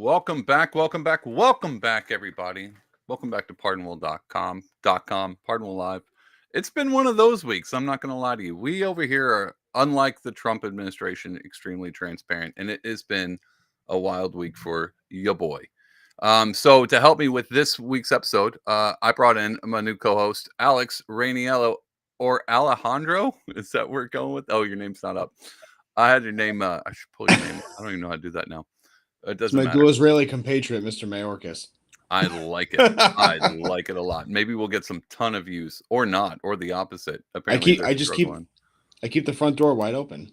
Welcome back, everybody. Welcome back to pardonwell.com, Pardonwell Live. It's been one of those weeks, I'm not going to lie to you. We over here are, unlike the Trump administration, extremely transparent, and it has been a wild week for your boy. So to help me with this week's episode, I brought in my new co-host, Alex Rainiello, or Alejandro. Is that where we're going with? Oh, your name's not up. I had your name. I should pull your name. I don't even know how to do that now. It It's doesn't my matter. dual Israeli compatriot, Mr. Mayorkas. I like it. I like it a lot. Maybe we'll get some ton of views, or not, or the opposite. Apparently, I keep the front door wide open.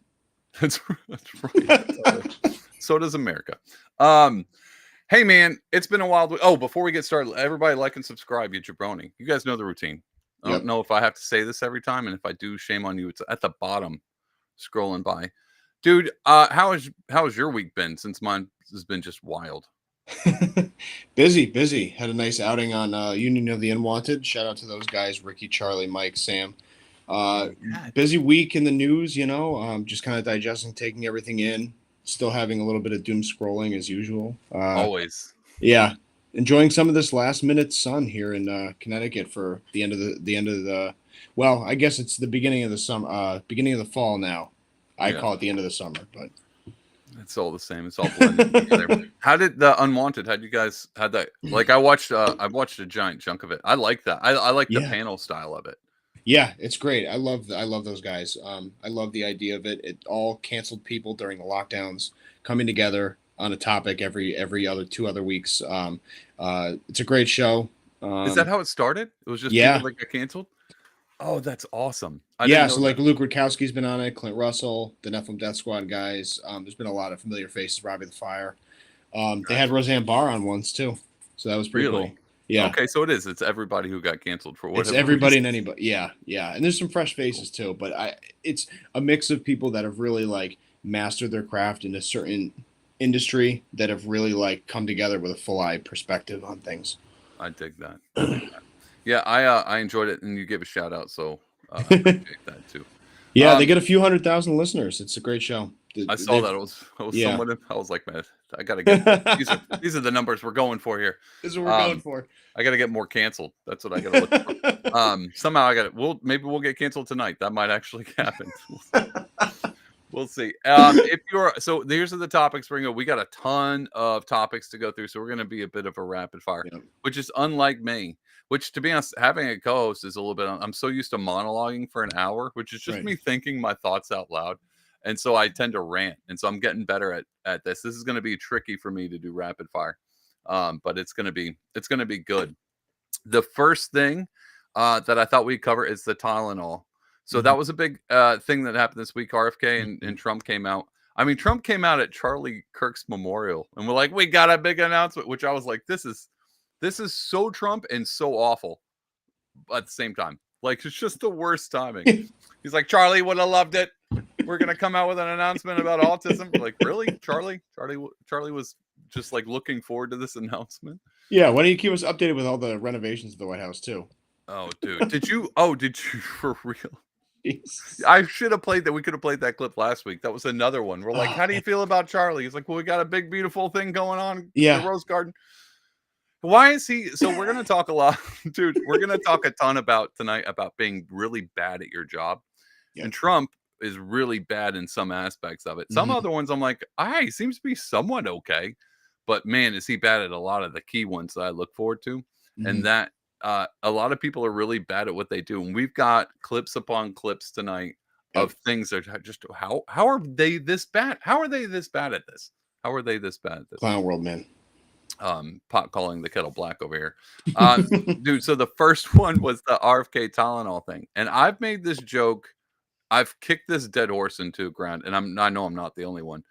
That's right. So does America. Hey man, it's been a wild week. Oh, before we get started, everybody like and subscribe, you jabroni. You guys know the routine. I don't know if I have to say this every time, and if I do, shame on you. It's at the bottom, scrolling by. Dude, how has your week been? Since mine has been just wild. Busy. Had a nice outing on Union of the Unwanted. Shout out to those guys, Ricky, Charlie, Mike, Sam. Busy week in the news, just kind of digesting, taking everything in. Still having a little bit of doom scrolling as usual. Always. Yeah. Enjoying some of this last minute sun here in Connecticut for the end of the well, I guess it's the beginning of the summer, beginning of the fall now. I call it the end of the summer, but it's all the same. It's all blended together. How did the Unwanted? How did you guys had that? Like I watched a giant chunk of it. I like that. I like the panel style of it. Yeah, it's great. I love those guys. I love the idea of it. It all canceled people during the lockdowns coming together on a topic every other 2 other weeks. It's a great show. Is that how it started? It was just people that got canceled? Oh, that's awesome. So like Luke Rutkowski's been on it, Clint Russell, the Nephilim Death Squad guys. There's been a lot of familiar faces, Robbie the Fire. They had Roseanne Barr on once too. So that was pretty cool. Yeah. Okay, so it's everybody who got canceled for whatever. It's everybody reason. and anybody. Yeah. And there's some fresh faces too, but it's a mix of people that have really like mastered their craft in a certain industry that have really like come together with a full-eye perspective on things. I dig that. Yeah, I enjoyed it, and you gave a shout out, so I appreciate that too. Yeah, they get a few 100,000 listeners. It's a great show. I saw that. It was somewhat. I was like, man, I gotta get these are the numbers we're going for here. This is what we're going for. I gotta get more canceled. That's what I gotta look for. Somehow I got it. Maybe we'll get canceled tonight. That might actually happen. We'll see. Here's the topics we're going. We got a ton of topics to go through, so we're going to be a bit of a rapid fire, which is unlike me. Which, to be honest, having a co-host is a little bit. I'm so used to monologuing for an hour, which is just me thinking my thoughts out loud, and so I tend to rant. And so I'm getting better at this. This is going to be tricky for me to do rapid fire, but it's going to be good. The first thing that I thought we'd cover is the Tylenol. So that was a big thing that happened this week. RFK and Trump came out. I mean, Trump came out at Charlie Kirk's memorial, and we're like, we got a big announcement, which I was like, this is so Trump and so awful at the same time. Like, it's just the worst timing. He's like, Charlie would have loved it. We're going to come out with an announcement about autism. Like, really? Charlie was just like looking forward to this announcement. Yeah. Why don't you keep us updated with all the renovations of the White House too? Oh, dude. Did you for real? I should have played that. We could have played that clip last week. That was another one. We're like, how do you feel about Charlie? He's like, well, we got a big, beautiful thing going on. The Rose Garden. Why is he? So we're going to talk a lot, dude. We're going to talk a ton tonight about being really bad at your job. Yeah. And Trump is really bad in some aspects of it. Some other ones I'm like, he seems to be somewhat okay. But man, is he bad at a lot of the key ones that I look forward to. And that a lot of people are really bad at what they do. And we've got clips upon clips tonight of things that are just, how are they this bad? How are they this bad at this? How are they this bad at this? Clown world, man. Pot calling the kettle black over here. Dude, so the first one was the RFK Tylenol thing. And I've made this joke. I've kicked this dead horse into the ground, and I know I'm not the only one,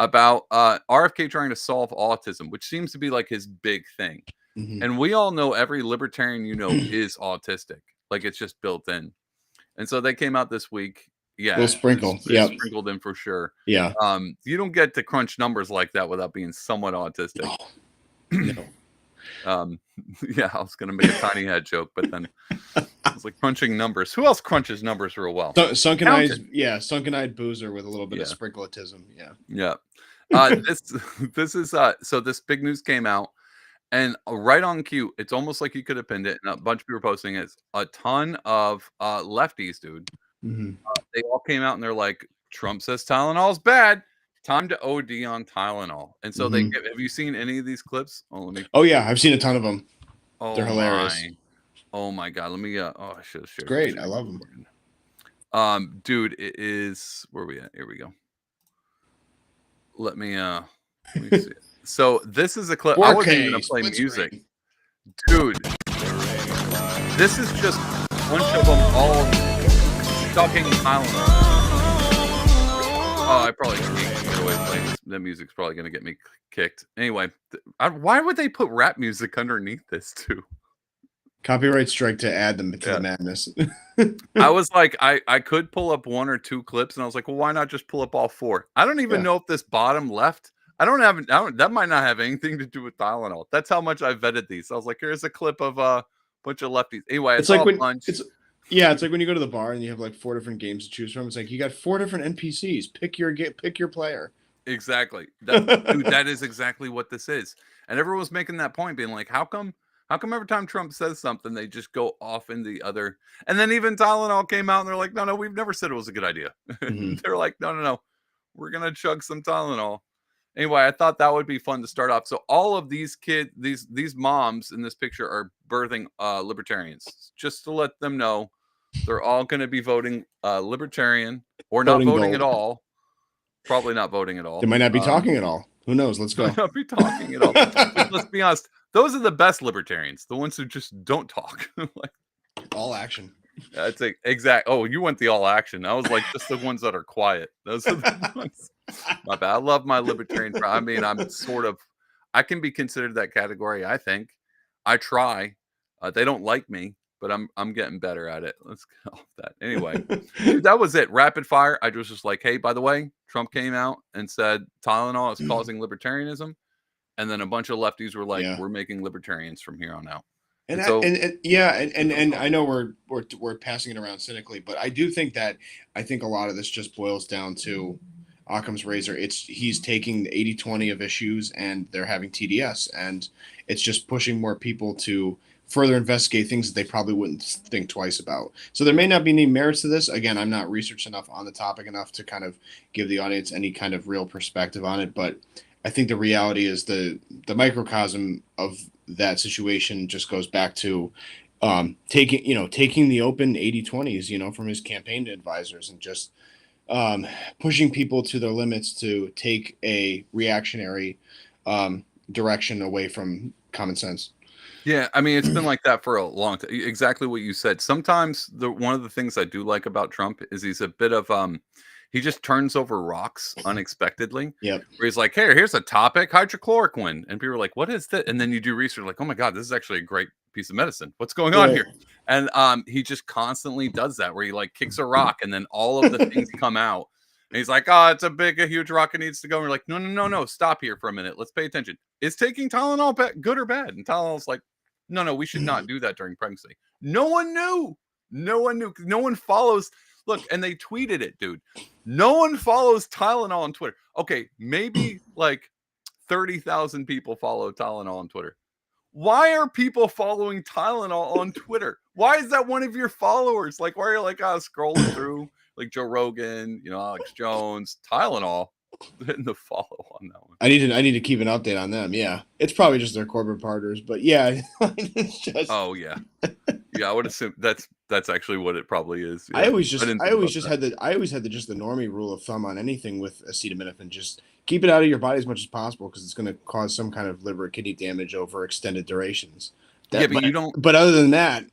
about RFK trying to solve autism, which seems to be like his big thing. And we all know every libertarian is autistic. Like, it's just built in. And so they came out this week. Yeah. We'll sprinkle. Yeah. Sprinkled in for sure. Yeah. You don't get to crunch numbers like that without being somewhat autistic. No. Yeah, I was going to make a tiny head joke, but then I was like, crunching numbers. Who else crunches numbers real well? Sunken-eyed boozer with a little bit of sprinkletism. Yeah. Yeah. This this is so this big news came out, and right on cue, it's almost like you could have pinned it, and a bunch of people are posting it. A ton of lefties, dude. Mhm. They all came out and they're like, Trump says Tylenol's bad. Time to OD on Tylenol. And so they Mhm. get, have you seen any of these clips? Oh, let me. Oh yeah, I've seen a ton of them. They're Oh hilarious. my. Oh my God. Let me. Oh, I should have It's shared the great. I screen. love them. Dude, it is. Where are we at? Here we go. Let me see. So this is a clip. I wasn't even 4K gonna play split music, screen. dude. This is just a bunch of them all sucking Tylenol. Oh, I probably can't get away with playing this. The music's probably gonna get me kicked. Anyway, why would they put rap music underneath this too? Copyright strike to add them to Yeah. the madness. I was like, I could pull up 1 or 2 clips, and I was like, well, why not just pull up all 4? I don't even Yeah. know if this bottom left. I don't. That might not have anything to do with Tylenol. That's how much I vetted these. I was like, here's a clip of a bunch of lefties. Anyway, I It's saw like a when bunch. it's like when you go to the bar and you have like 4 different games to choose from. It's like you got 4 different NPCs. Pick your player. Exactly. Dude, that is exactly what this is. And everyone was making that point, being like, how come every time Trump says something, they just go off in the other? And then even Tylenol came out and they're like, no, we've never said it was a good idea. Mhm. They're like, no, we're gonna chug some Tylenol. Anyway, I thought that would be fun to start off. So all of these kids, these moms in this picture are birthing libertarians. Just to let them know, they're all going to be voting libertarian or not Voting voting at gold. all. Probably not voting at They all. might not be talking at all. Who knows? Let's go. Might not be talking at all. Which, let's be honest, those are the best libertarians, the ones who just don't talk. Like, All action. that's a exact. Oh, you went the all action. I was like, just the ones that are quiet. Those are the ones. My bad. I love my libertarian. I mean, I can be considered that category. I think. I try. They don't like me, but I'm getting better at it. Let's get off that. Anyway, dude, that was it. Rapid fire. I was just like, hey, by the way, Trump came out and said Tylenol is causing libertarianism, and then a bunch of lefties were like, Yeah. we're making libertarians from here on out. And, And I, so, and yeah, and I know we're passing it around cynically, but I do think that I think a lot of this just boils down to Occam's razor. He's taking the 80-20 of issues and they're having TDS, and it's just pushing more people to further investigate things that they probably wouldn't think twice about. So there may not be any merits to this. Again, I'm not researched enough on the topic enough to kind of give the audience any kind of real perspective on it, but I think the reality is the microcosm of that situation just goes back to taking the open 80-20s, from his campaign advisors, and just pushing people to their limits to take a reactionary direction away from common sense. yeah, I mean, it's been like that for a long time. Exactly what you said. Sometimes one of the things I do like about Trump is he's a bit of he just turns over rocks unexpectedly. Yep. Where he's like, "Hey, here's a topic, hydrochloroquine," and people are like, "What is that?" And then you do research, like, "Oh my God, this is actually a great piece of medicine. What's going on Right. here?" And he just constantly does that, where he like kicks a rock, and then all of the things come out. And he's like, "Oh, it's a huge rock. It needs to go." And we're like, "No, stop here for a minute. Let's pay attention. Is taking Tylenol good or bad?" And Tylenol's like, no, we should not do that during pregnancy. No one knew. No one knew. No one follows. Look, and they tweeted it, dude. No one follows Tylenol on Twitter. Okay, maybe like 30,000 people follow Tylenol on Twitter. Why are people following Tylenol on Twitter? Why is that one of your followers? Like, why are you like scrolling through like Joe Rogan, Alex Jones, Tylenol? Hitting the follow on that one. I need to keep an update on them. Yeah, it's probably just their corporate partners, but yeah, it's just. Oh yeah, yeah. I would assume that's actually what it probably is. Yeah. I always just didn't think about that. had the just the normie rule of thumb on anything with acetaminophen. Just keep it out of your body as much as possible because it's going to cause some kind of liver or kidney damage over extended durations. Yeah, but you don't. But other than that,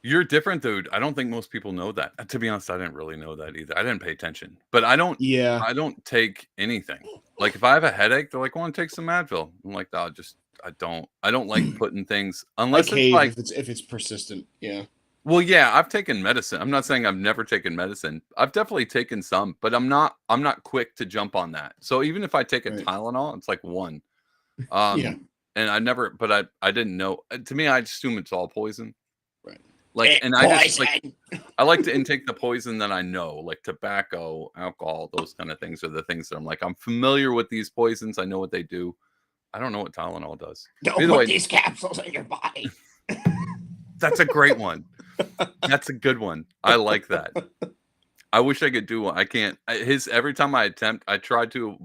You're different, dude. I don't think most people know that. To be honest, I didn't really know that either. I didn't pay attention, but I don't. Yeah. I don't take anything. Like if I have a headache, they're like, "Want to take some Advil?" I'm like, "No, I don't. I don't like putting things unless Like it's cave like." if it's persistent. Yeah. Well, yeah, I've taken medicine. I'm not saying I've never taken medicine. I've definitely taken some, but I'm not quick to jump on that. So even if I take a Right. Tylenol, it's like one. Yeah. And I never, but I didn't know. To me, I assume it's all poison. Right. Like, and I just like, I like to intake the poison that I know, like tobacco, alcohol, those kind of things are the things that I'm like, I'm familiar with these poisons. I know what they do. I don't know what Tylenol does. Don't put these capsules in your body. That's a great one. That's a good one. I like that. I wish I could do one. I can't. Every time I tried to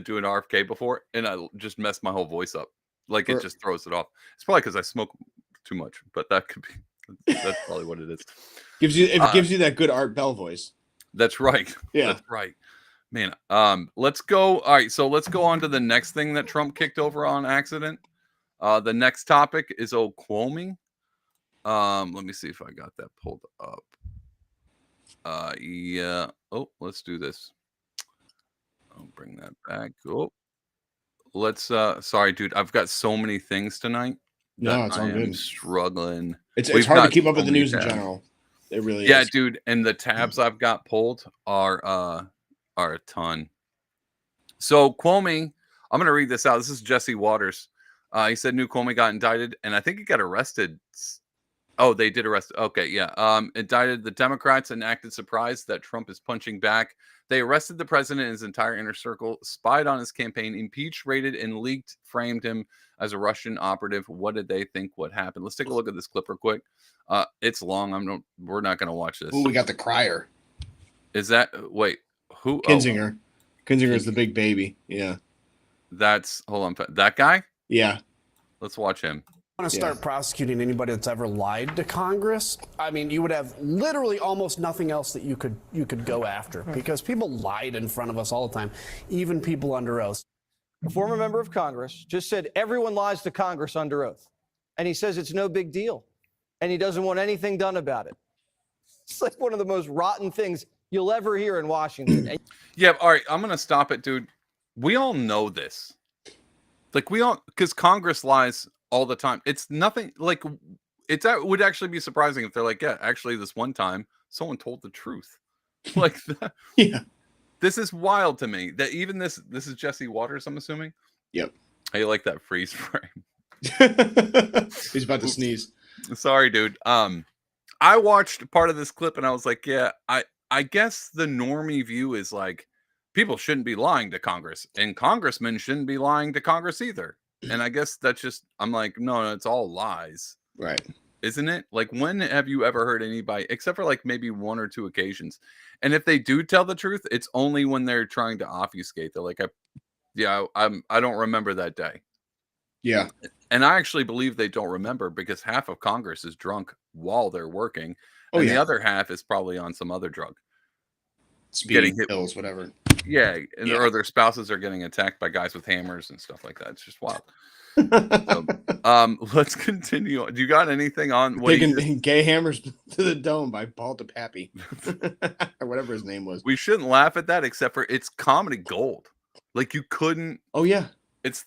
do an RFK before, and I just messed my whole voice up. Like it just throws it off. It's probably because I smoke too much, but that could be. That's probably what it is. Gives you that good Art Bell voice. That's right. Yeah, that's right. Man, let's go. All right, so let's go on to the next thing that Trump kicked over on accident. The next topic is Cuomo. Let me see if I got that pulled up. Yeah. Oh, let's do this. I'll bring that back. Oh, let's. Sorry, dude. I've got so many things tonight. No, it's all good. I'm struggling. It's hard to keep up with the news in general. It really is. Yeah, dude. And the tabs I've got pulled are a ton. So Cuomo, I'm going to read this out. This is Jesse Waters. He said new Cuomo got indicted, and I think he got arrested. Oh, they did arrest. Okay, yeah. Indicted the Democrats and acted surprised that Trump is punching back. They arrested the president and his entire inner circle, spied on his campaign, impeached, raided, and leaked, framed him as a Russian operative. What did they think would happen? Let's take a look at this clip real quick. It's long. We're not going to watch this. Oh, we got the crier. Is that wait? Who? Kinzinger. Kinzinger is the big baby. Yeah. Hold on. That guy? Yeah. Let's watch him. Want to start prosecuting anybody that's ever lied to Congress? I mean, you would have literally almost nothing else that you could go after because people lied in front of us all the time, even people under oath. A former member of Congress just said everyone lies to Congress under oath, and he says it's no big deal, and he doesn't want anything done about it. It's like one of the most rotten things you'll ever hear in Washington. Yeah, all right, I'm going to stop it, dude. We all know this. Like, because Congress lies all the time. It's nothing like it would actually be surprising if they're like, yeah, actually this one time someone told the truth. Like that. Yeah. This is wild to me that even this is Jesse Waters, I'm assuming. Yep. How you like that freeze frame? He's about to sneeze. Sorry, dude. I watched part of this clip and I was like, yeah, I guess the normie view is like people shouldn't be lying to Congress and congressmen shouldn't be lying to Congress either. And I guess that's just, I'm like, no, it's all lies. Right. Isn't it? Like, when have you ever heard anybody, except for like maybe one or two occasions? And if they do tell the truth, it's only when they're trying to obfuscate. They're like, I don't remember that day. Yeah. And I actually believe they don't remember because half of Congress is drunk while they're working. Oh, and yeah. the other half is probably on some other drug. Getting pills, whatever. Yeah, and or their spouses are getting attacked by guys with hammers and stuff like that. It's just wild. So, let's continue. Do you got anything on what taking gay hammers to the dome by Paul DePappy or whatever his name was? We shouldn't laugh at that, except for it's comedy gold. Like you couldn't. Oh yeah, it's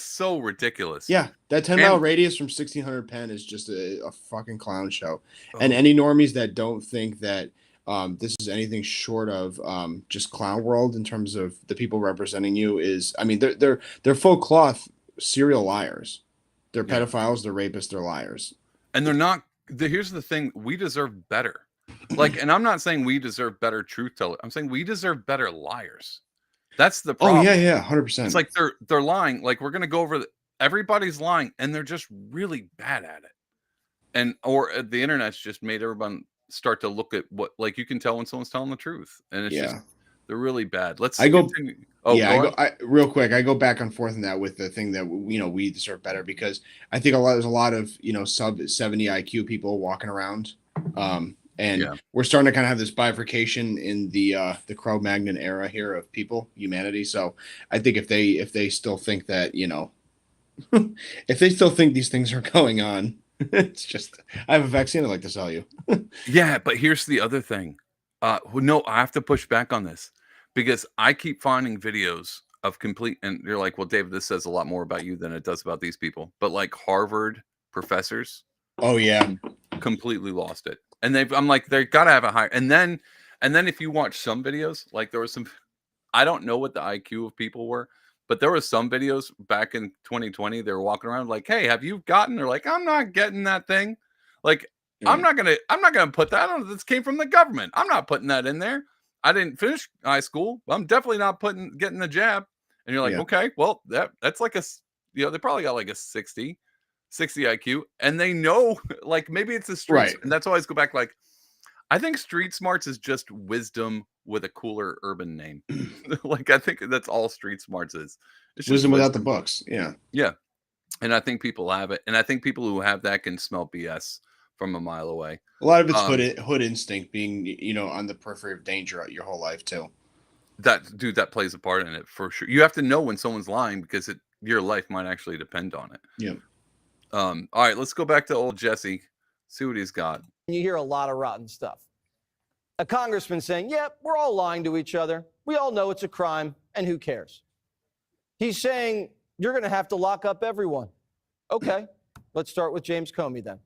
so ridiculous. Yeah, that 10-mile radius from 1600 Penn is just a fucking clown show. And any normies that don't think that this is anything short of just clown world in terms of the people representing you is, I mean, they're full cloth serial liars. They're pedophiles, they're rapists, they're liars. And they're not. Here's the thing: we deserve better. Like, and I'm not saying we deserve better truth tellers. I'm saying we deserve better liars. That's the problem. Oh yeah, 100%. It's like they're lying. Like we're gonna go over. Everybody's lying, and they're just really bad at it. And the internet's just made everyone start to look at what, like, you can tell when someone's telling the truth, and it's just they're really bad. Continue. Real quick. I go back and forth on that with the thing that we deserve better, because I think there's a lot of sub 70 IQ people walking around, and we're starting to kind of have this bifurcation in the Cro-Magnon era here of humanity. So I think if they still think that if they still think these things are going on, it's just, I have a vaccine I'd like to sell you. Yeah, but here's the other thing. No, I have to push back on this, because I keep finding videos of and you're like, well, David, this says a lot more about you than it does about these people. But like Harvard professors, oh yeah, completely lost it. And I'm like, they gotta have a higher. And then if you watch some videos, like there was some, I don't know what the IQ of people were, but there was some videos back in 2020. They were walking around like, hey, have you gotten? They're like, I'm not getting that thing. Like, I'm not gonna put that on. This came from the government. I'm not putting that in there. I didn't finish high school. I'm definitely not getting the jab. And you're like, okay, well, that's like they probably got like a 60 IQ, and they know, like, maybe it's the streets. Right. And that's why I always go back, like, I think street smarts is just wisdom with a cooler urban name. Like, I think that's all street smarts is. It's just wisdom without the books. Yeah. Yeah. And I think people have it. And I think people who have that can smell BS from a mile away. A lot of it's hood instinct, being, on the periphery of danger your whole life too. That plays a part in it for sure. You have to know when someone's lying because your life might actually depend on it. Yeah. All right, let's go back to old Jesse. See what he's got. You hear a lot of rotten stuff. A congressman saying, "Yep, we're all lying to each other. We all know it's a crime, and who cares?" He's saying, "You're going to have to lock up everyone." Okay, let's start with James Comey then.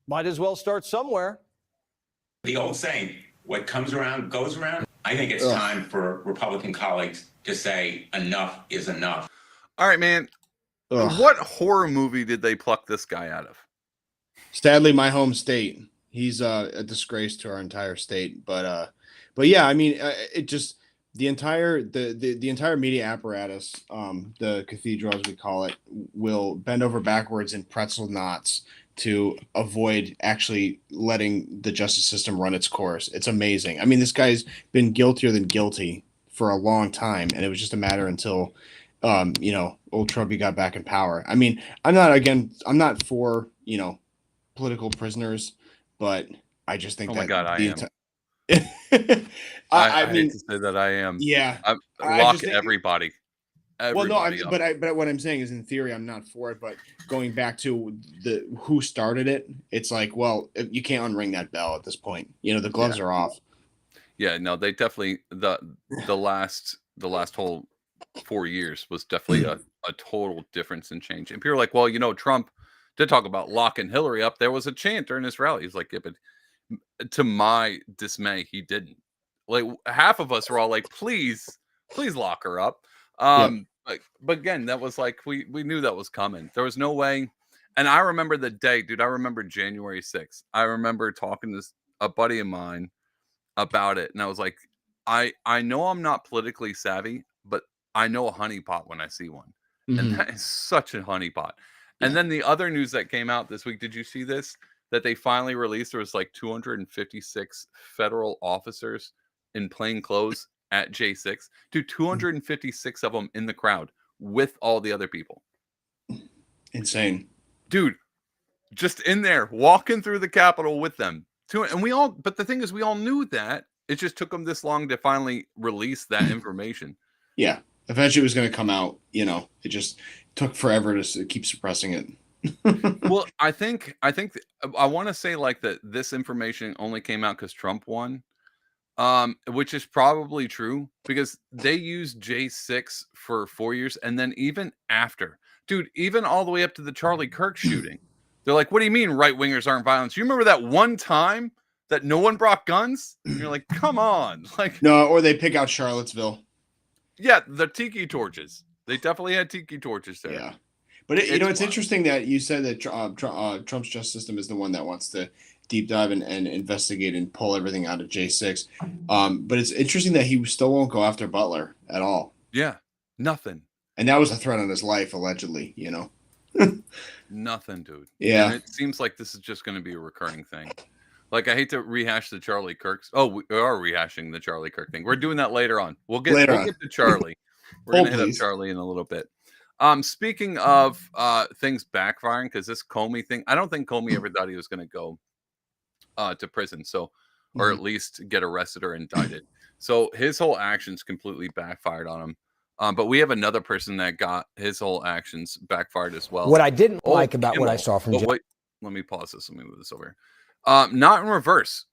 Might as well start somewhere. The old saying, what comes around goes around. I think it's time for Republican colleagues to say enough is enough. All right, man. What horror movie did they pluck this guy out of? Sadly, my home state. He's a disgrace to our entire state. But yeah, I mean, it just the entire media apparatus, the cathedral as we call it, will bend over backwards in pretzel knots to avoid actually letting the justice system run its course. It's amazing. I mean, this guy's been guiltier than guilty for a long time, and it was just a matter until old Trumpy got back in power. I mean, I'm not for political prisoners, but I just think my God, I am. I mean, hate to say that I am. Yeah, lock everybody. Well, no, but what I'm saying is, in theory, I'm not for it. But going back to who started it, it's like, well, you can't unring that bell at this point. The gloves are off. Yeah, no, they definitely the last whole 4 years was definitely a total difference in change. And people are like, well, Trump did talk about locking Hillary up. There was a chant during this rally. He's like, yeah, but to my dismay, he didn't. Like, half of us were all like, please lock her up. But again, that was like, we knew that was coming. There was no way. And I remember the day, dude. I remember January 6th. I remember talking to a buddy of mine about it, and I was like, I know I'm not politically savvy, but I know a honeypot when I see one. Mm-hmm. And that is such a honeypot. Yeah. And then the other news that came out this week, did you see this? That they finally released, there was like 256 federal officers in plain clothes at J6. Dude, 256 of them in the crowd with all the other people. Insane. Dude, just in there, walking through the Capitol with them. But the thing is, we all knew that. It just took them this long to finally release that information. Yeah. Eventually it was going to come out. It just took forever to keep suppressing it. Well, I think I want to say like that this information only came out because Trump won, which is probably true because they used J6 for 4 years. And then even after, dude, even all the way up to the Charlie Kirk shooting, they're like, what do you mean right wingers aren't violent? You remember that one time that no one brought guns? And you're like, come on. Like, no, or they pick out Charlottesville. Yeah, the tiki torches. They definitely had tiki torches there. Yeah. But it's interesting that you said that Trump's justice system is the one that wants to deep dive and investigate and pull everything out of J6. But it's interesting that he still won't go after Butler at all. Yeah, nothing. And that was a threat on his life, allegedly, Nothing, dude. Yeah. And it seems like this is just going to be a recurring thing. Like, I hate to rehash the Charlie Kirks. Oh, we are rehashing the Charlie Kirk thing. We're doing that later on. We'll get to Charlie. We're going to hit up Charlie in a little bit. Speaking of things backfiring, because this Comey thing, I don't think Comey ever thought he was going to go to prison, or at least get arrested or indicted. So his whole actions completely backfired on him. But we have another person that got his whole actions backfired as well. What I didn't like about Kimmel. what I saw from wait, let me pause this. Let me move this over. Not in reverse.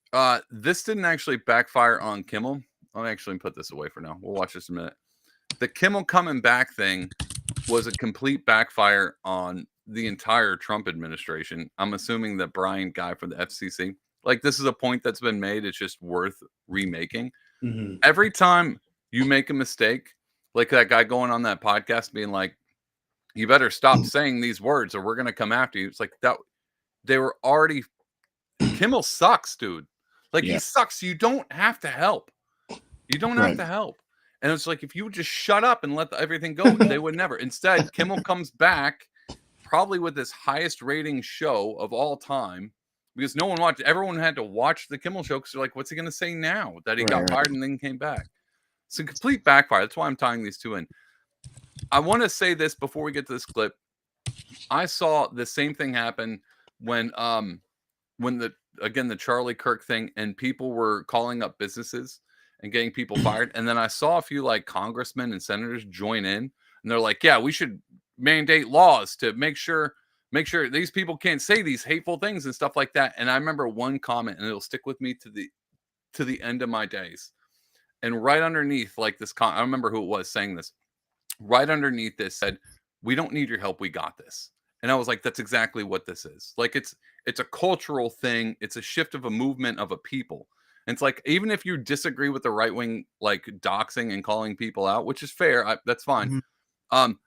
This didn't actually backfire on Kimmel. I'll actually put this away for now. We'll watch this in a minute. The Kimmel coming back thing was a complete backfire on the entire Trump administration. I'm assuming that Brian guy from the FCC, like, this is a point that's been made. It's just worth remaking. Mm-hmm. Every time you make a mistake, like that guy going on that podcast being like, you better stop saying these words or we're going to come after you. It's like that. They were already Kimmel sucks, dude. Like, Yeah. he sucks. You don't have to help. You don't have to help. And it's like, if you would just shut up and let everything go, they would never. Instead, Kimmel comes back probably with this highest rating show of all time, because no one watched. Everyone had to watch the Kimmel show because they're like, what's he going to say now that he got fired and then came back? It's a complete backfire. That's why I'm tying these two in. I want to say this before we get to this clip. I saw the same thing happen when the Charlie Kirk thing, and people were calling up businesses and getting people fired. And then I saw a few like congressmen and senators join in, and they're like, yeah, we should mandate laws to make sure these people can't say these hateful things and stuff like that. And I remember one comment, and it'll stick with me to the end of my days. And right underneath, like this, I don't remember who it was saying this. Right underneath this said, "We don't need your help. We got this." And I was like, that's exactly what this is. Like, it's a cultural thing. It's a shift of a movement of a people. And it's like, even if you disagree with the right wing, like doxing and calling people out, which is fair, that's fine. I'm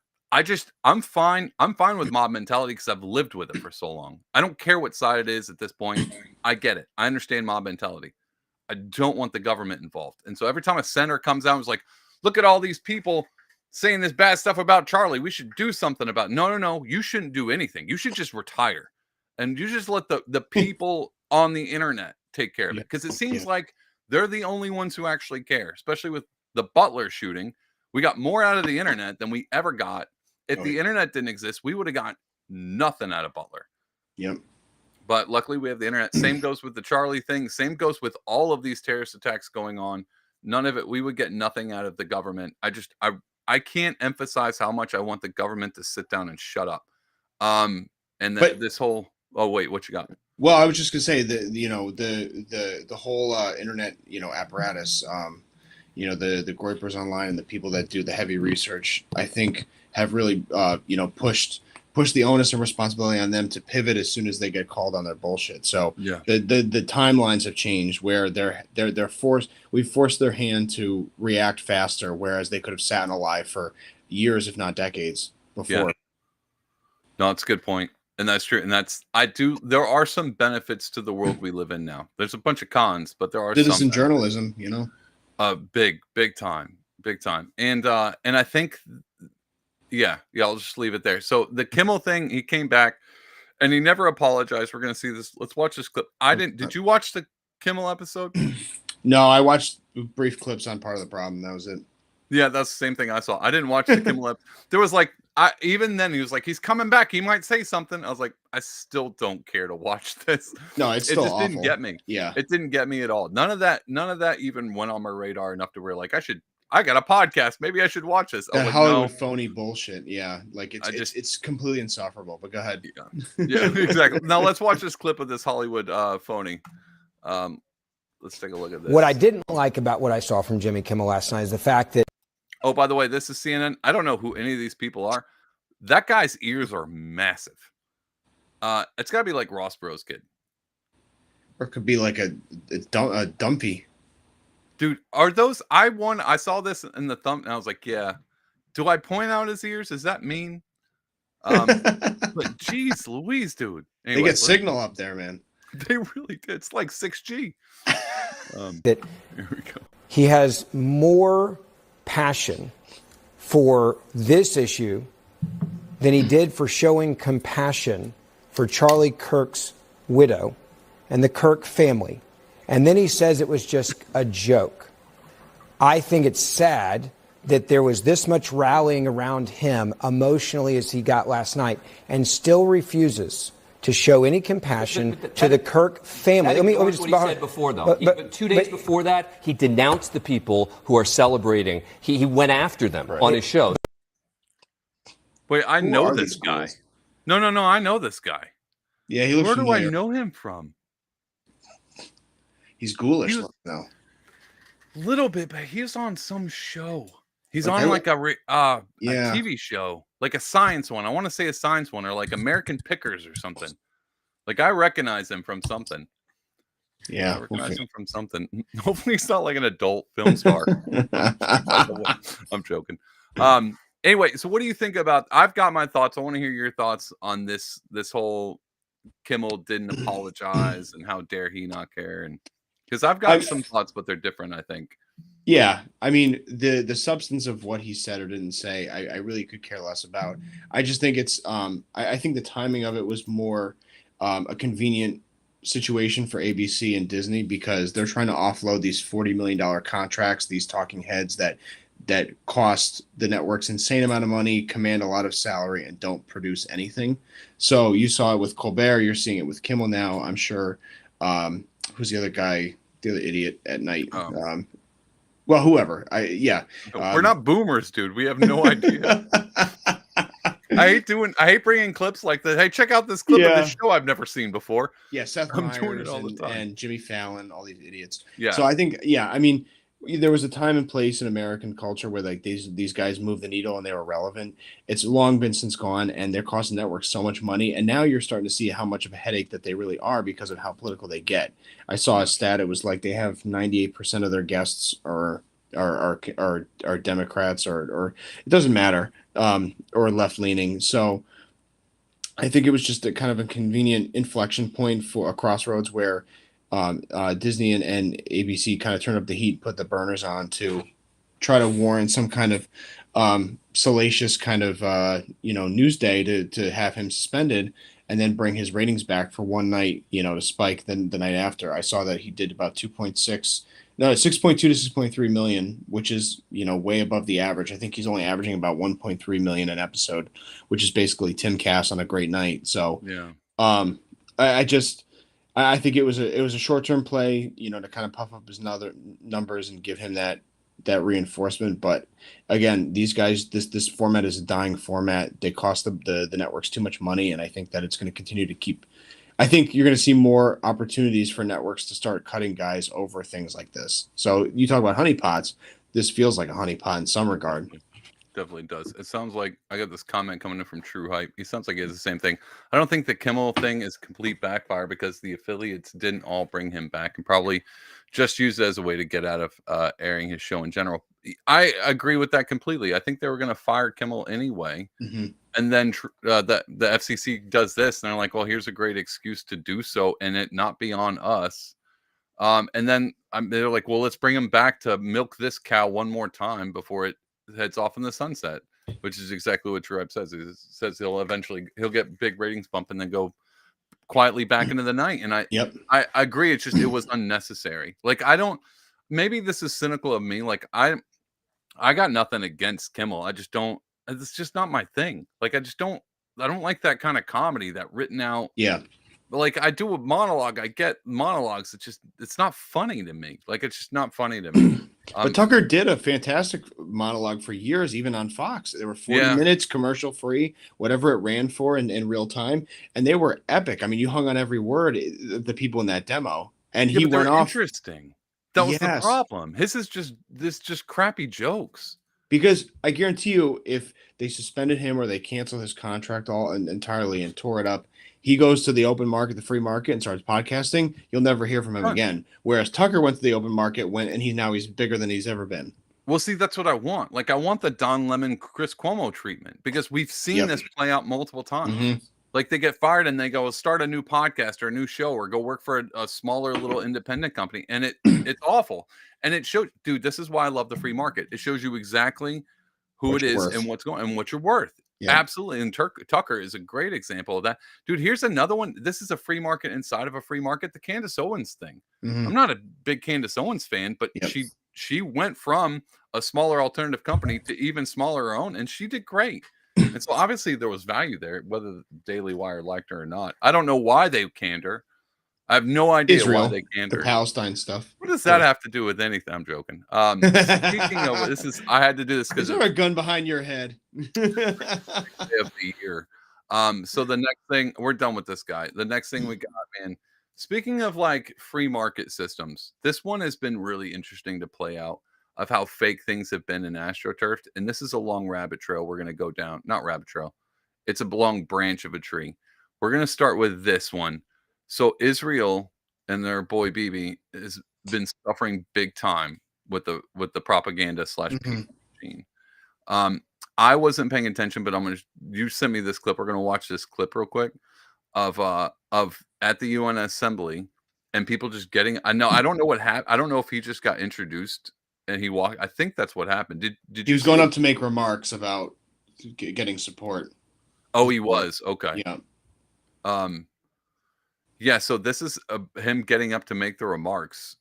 fine. I'm fine with mob mentality because I've lived with it for so long. I don't care what side it is at this point. I get it. I understand mob mentality. I don't want the government involved. And so every time a senator comes out and is like, look at all these people saying this bad stuff about Charlie, we should do something about it. No. You shouldn't do anything. You should just retire. And you just let the people on the internet take care of it. Because it seems like they're the only ones who actually care, especially with the Butler shooting. We got more out of the internet than we ever got. If the internet didn't exist, we would have got nothing out of Butler. Yep. But luckily we have the internet. Same goes with the Charlie thing. Same goes with all of these terrorist attacks going on. None of it, we would get nothing out of the government. I can't emphasize how much I want the government to sit down and shut up. This whole, oh wait, what you got? Well, I was just gonna say the whole internet apparatus, the Groypers online and the people that do the heavy research, I think have really push the onus and responsibility on them to pivot as soon as they get called on their bullshit. So the timelines have changed where we've forced their hand to react faster, whereas they could have sat in a lie for years, if not decades before. Yeah. No, it's a good point. And that's true. And there are some benefits to the world we live in now. There's a bunch of cons, but there are citizen journalism, big time. And I think, I'll just leave it there. So the Kimmel thing, he came back and he never apologized. We're going to see this. Let's watch this clip. Did you watch the Kimmel episode? No, I watched brief clips on Part of the Problem. That was it. Yeah, that's the same thing I saw. I didn't watch the Kimmel episode. There was like, even then he was like, he's coming back. He might say something. I was like, I still don't care to watch this. No, it just awful. Didn't get me. Yeah. It didn't get me at all. None of that even went on my radar enough to where like, I got a podcast. Maybe I should watch this. That Hollywood phony bullshit. Yeah. Like it's completely insufferable, but go ahead. Yeah, exactly. Now let's watch this clip of this Hollywood phony. Let's take a look at this. What I didn't like about what I saw from Jimmy Kimmel last night is the fact that, oh, by the way, this is CNN. I don't know who any of these people are. That guy's ears are massive. It's got to be like Ross Bros kid. Or it could be like a dumpy. Dude, are those? I saw this in the thumb and I was like, yeah. Do I point out his ears? Is that mean? But geez Louise, dude. Anyway, they get signal up there, man. They really did. It's like 6G. That here we go. He has more passion for this issue than he did for showing compassion for Charlie Kirk's widow and the Kirk family. And then he says it was just a joke. I think it's sad that there was this much rallying around him emotionally as he got last night and still refuses to show any compassion to the Kirk family. Let me just what he said before, though. 2 days before that, he denounced the people who are celebrating. He went after them on his show. Wait, I know this guy. Schools? No, I know this guy. Yeah, he looks Where familiar. do I know him from? He's ghoulish now. Little bit, but he's on some show. He's Like, on like a yeah. TV show, like a science one. I want to say a science one or like American Pickers or something. Like I recognize him from something. Yeah, I recognize him from something. Hopefully he's not like an adult film star. I'm joking. Anyway, so what do you think about? I've got my thoughts. I want to hear your thoughts on this whole Kimmel didn't apologize and how dare he not care. And because I've got some thoughts, but they're different, I think. Yeah, I mean the substance of what he said or didn't say, I really could care less about. I just think it's I think the timing of it was more a convenient situation for ABC and Disney because they're trying to offload these $40 million contracts, these talking heads that cost the networks insane amount of money, command a lot of salary, and don't produce anything. So you saw it with Colbert, you're seeing it with Kimmel now. I'm sure. Who's the other guy? The other idiot at night. Well, whoever. We're not boomers, dude. We have no idea. I hate bringing clips like that. Hey, check out this clip of this show I've never seen before. Yeah, Seth I'm Meyers doing it all the time. and Jimmy Fallon, all these idiots. Yeah. So I think, I mean, there was a time and place in American culture where like these guys moved the needle and they were relevant. It's long been since gone, and they're costing networks so much money. And now you're starting to see how much of a headache that they really are because of how political they get. I saw a stat. It was like they have 98% of their guests are Democrats or it doesn't matter, or left leaning. So I think it was just a kind of a convenient inflection point for a crossroads where Disney and ABC kind of turned up the heat, put the burners on to try to warrant some kind of salacious kind of news day to have him suspended and then bring his ratings back for one night, to spike then the night after. I saw that he did about 6.2 to 6.3 million, which is, way above the average. I think he's only averaging about 1.3 million an episode, which is basically Timcast on a great night. So, yeah. I think it was a short-term play, to kind of puff up his numbers and give him that reinforcement. But again, these guys, this format is a dying format. They cost the networks too much money, and I think that it's going to continue to keep. I think you're going to see more opportunities for networks to start cutting guys over things like this. So you talk about honeypots. This feels like a honeypot in some regard. Definitely does. It sounds like I got this comment coming in from True Hype. He sounds like he has the same thing. I don't think the Kimmel thing is complete backfire because the affiliates didn't all bring him back and probably just used it as a way to get out of airing his show in general. I agree with that completely. I think they were going to fire Kimmel anyway. Mm-hmm. And then the FCC does this, and they're like, well, here's a great excuse to do so and it not be on us. And then they're like, well, let's bring him back to milk this cow one more time before it heads off in the sunset, which is exactly what True Hype says. He says he'll get big ratings bump and then go quietly back into the night. And I agree. It's just, it was unnecessary. Like, maybe this is cynical of me. Like I got nothing against Kimmel. I just don't, it's just not my thing. Like, I don't like that kind of comedy, that written out. Yeah. Like, I do a monologue. I get monologues. It's not funny to me. Like, it's just not funny to me. But Tucker did a fantastic monologue for years, even on Fox. They were 40 minutes, commercial free, whatever it ran for in real time. And they were epic. I mean, you hung on every word, the people in that demo. And he went off. Interesting. That was the problem. His is just crappy jokes. Because I guarantee you, if they suspended him or they canceled his contract entirely and tore it up, he goes to the open market, the free market, and starts podcasting, you'll never hear from him again. Whereas Tucker went to the open market, and he's bigger than he's ever been. Well, see, that's what I want. Like, I want the Don Lemon, Chris Cuomo treatment, because we've seen this play out multiple times. Mm-hmm. Like, they get fired and they go start a new podcast or a new show or go work for a smaller little independent company. And it's awful. And it shows, dude, this is why I love the free market. It shows you exactly who it is and what's going and what you're worth. Yeah. Absolutely. And Tucker is a great example of that. Dude, here's another one. This is a free market inside of a free market. The Candace Owens thing. Mm-hmm. I'm not a big Candace Owens fan, but she went from a smaller alternative company to even smaller her own, and she did great. And so obviously there was value there, whether the Daily Wire liked her or not. I don't know why they canned her. I have no idea why they canned her. The Palestine stuff. What does that have to do with anything? I'm joking. Speaking of, I had to do this because there's a gun behind your head. Of the year. So the next thing, we're done with this guy. The next thing we got, man. Speaking of like free market systems, this one has been really interesting to play out of how fake things have been in AstroTurf. And this is a long rabbit trail we're going to go down. Not rabbit trail. It's a long branch of a tree. We're going to start with this one. So Israel and their boy Bibi has been suffering big time with the propaganda / machine. I wasn't paying attention, but you sent me this clip. We're going to watch this clip real quick. of at the UN Assembly, and people just getting. I don't know what happened. I don't know if he just got introduced and he walked. I think that's what happened. Did He you was going up to make remarks about getting support. Oh, he was. Okay. Yeah. Yeah. So this is him getting up to make the remarks.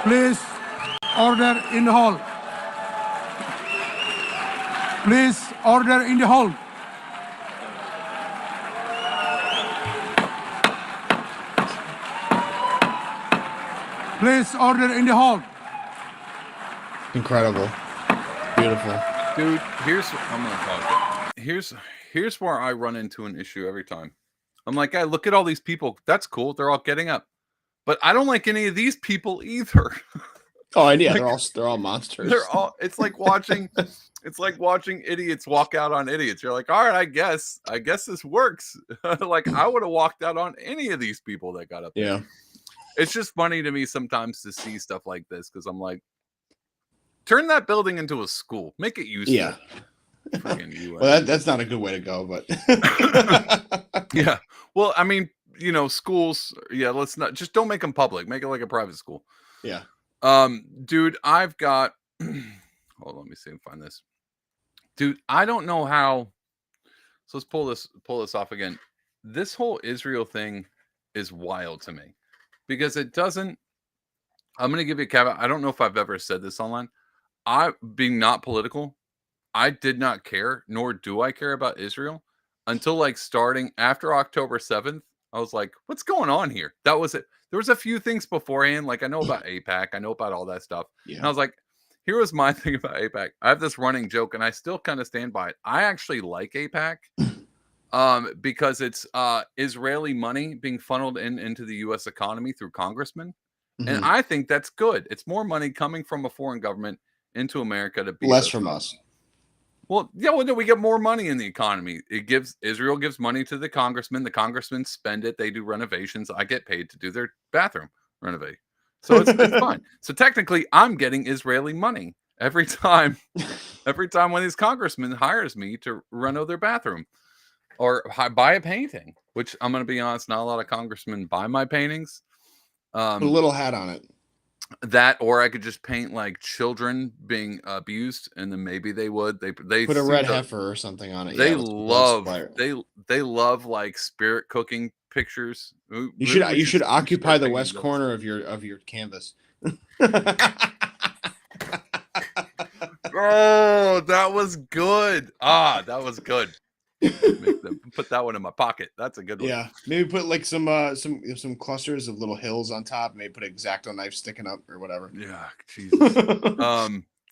Please order in the hall. Please order in the hall. Please order in the hall. Incredible. Beautiful. Dude, I'm gonna talk. Here's where I run into an issue every time. I'm like, hey, look at all these people. That's cool. They're all getting up. But I don't like any of these people either. Oh, yeah, they're all monsters. It's like watching idiots walk out on idiots. You're like, all right, I guess this works. Like, I would have walked out on any of these people that got up there. Yeah. It's just funny to me sometimes to see stuff like this because I'm like, turn that building into a school. Make it useful. Yeah. Well, that's not a good way to go, but yeah. Well, I mean, schools. Yeah, let's not don't make them public. Make it like a private school. Yeah. Dude, I've got. Hold on, let me see if I can find this. Dude, I don't know how. So let's pull this off again. This whole Israel thing is wild to me because it doesn't. I'm going to give you a caveat. I don't know if I've ever said this online. Being not political, I did not care, nor do I care about Israel until like starting after October 7th. I was like, what's going on here? That was it. There was a few things beforehand. Like I know about AIPAC. I know about all that stuff. Yeah. And I was like, here was my thing about AIPAC. I have this running joke and I still kind of stand by it. I actually like AIPAC because it's Israeli money being funneled into the U.S. economy through congressmen. Mm-hmm. And I think that's good. It's more money coming from a foreign government into America to be less from us. Well, yeah, we get more money in the economy. Israel gives money to the congressmen. The congressmen spend it. They do renovations. I get paid to do their bathroom renovate. So it's fine. So technically, I'm getting Israeli money every time. Every time one of these congressmen hires me to reno their bathroom or buy a painting, which I'm going to be honest, not a lot of congressmen buy my paintings. Put a little hat on it. That, or I could just paint like children being abused, and then maybe they would. They put a red heifer or something on it. They love like spirit cooking pictures. You should occupy the west corner of your canvas. Oh, that was good. That was good. Put that one in my pocket. That's a good one. Yeah, maybe put like some clusters of little hills on top. Maybe put an X-Acto knife sticking up or whatever. Yeah, Jesus.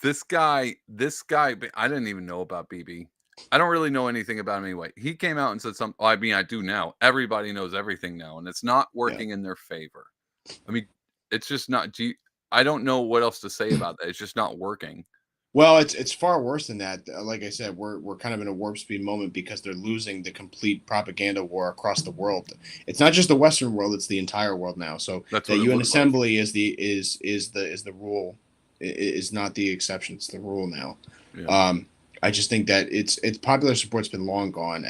This guy. I didn't even know about BB. I don't really know anything about him anyway. He came out and said something. I mean, I do now. Everybody knows everything now, and it's not working in their favor. I mean, it's just not. I don't know what else to say about that. It's just not working. Well, it's far worse than that. Like I said, we're kind of in a warp speed moment because they're losing the complete propaganda war across the world. It's not just the Western world; it's the entire world now. So the UN Assembly is the rule, is not the exception. It's the rule now. Yeah. I just think that its popular support's been long gone,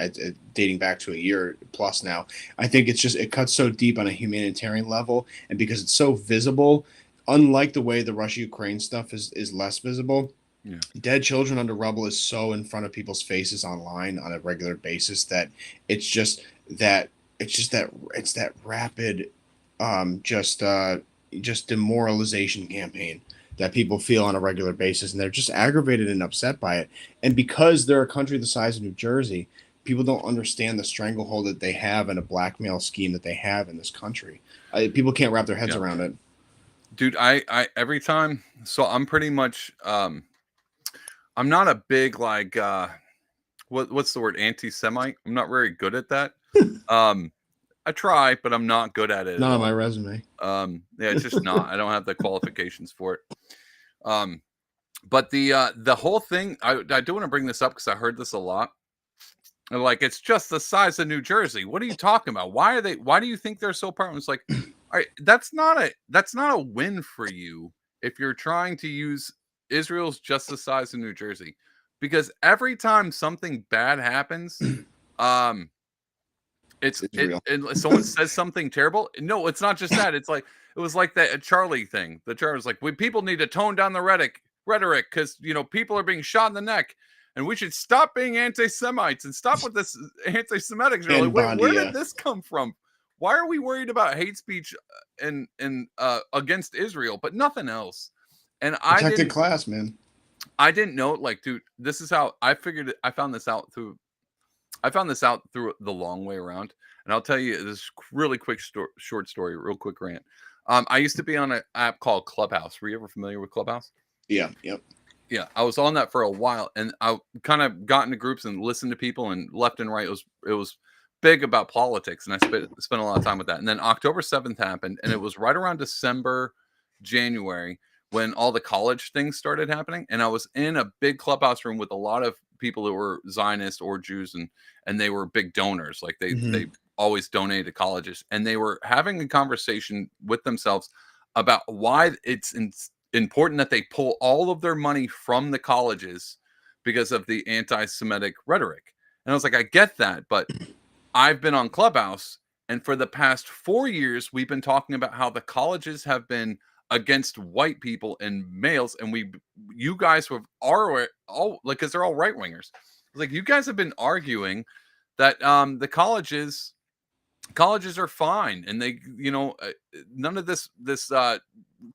dating back to a year plus now. I think it cuts so deep on a humanitarian level, and because it's so visible, unlike the way the Russia-Ukraine stuff is less visible. Yeah. Dead children under rubble is so in front of people's faces online on a regular basis that it's that rapid just demoralization campaign that people feel on a regular basis, and they're just aggravated and upset by it. And because they're a country the size of New Jersey, people don't understand the stranglehold that they have and a blackmail scheme that they have in this country. People can't wrap their heads around it. Dude, I every time, so I'm pretty much I'm not a big like what's the word, anti-Semite. I'm not very good at that. I try, but I'm not good at it. Not on my resume. Yeah, it's just not. I don't have the qualifications for it. But the whole thing, I do want to bring this up because I heard this a lot. Like, it's just the size of New Jersey. What are you talking about? Why do you think they're so powerful? It's like, all right, that's not a win for you if you're trying to use Israel's just the size of New Jersey. because every time something bad happens, it's real. someone says something terrible. No, it's not just that. It's like it was like that Charlie thing. The Charlie was like, people need to tone down the rhetoric because people are being shot in the neck, and we should stop being anti-Semites and stop with this anti-Semitic. Like, where did this come from? Why are we worried about hate speech and against Israel, but nothing else? And protected class, man. I didn't know, like, dude, this is how I figured it. I found this out through the long way around. And I'll tell you this really quick short story, real quick rant. I used to be on an app called Clubhouse. Were you ever familiar with Clubhouse? Yeah. Yep. Yeah. I was on that for a while, and I kind of got into groups and listened to people, and left and right. It was big about politics, and I spent a lot of time with that. And then October 7th happened, and it was right around December, January, when all the college things started happening. And I was in a big Clubhouse room with a lot of people who were Zionist or Jews, and they were big donors. Like they always donated to colleges, and they were having a conversation with themselves about why it's important that they pull all of their money from the colleges because of the anti-Semitic rhetoric. And I was like, I get that, but I've been on Clubhouse, and for the past 4 years, we've been talking about how the colleges have been against white people and males, and you guys are all like, because they're all right wingers. Like, you guys have been arguing that the colleges are fine, and they, none of this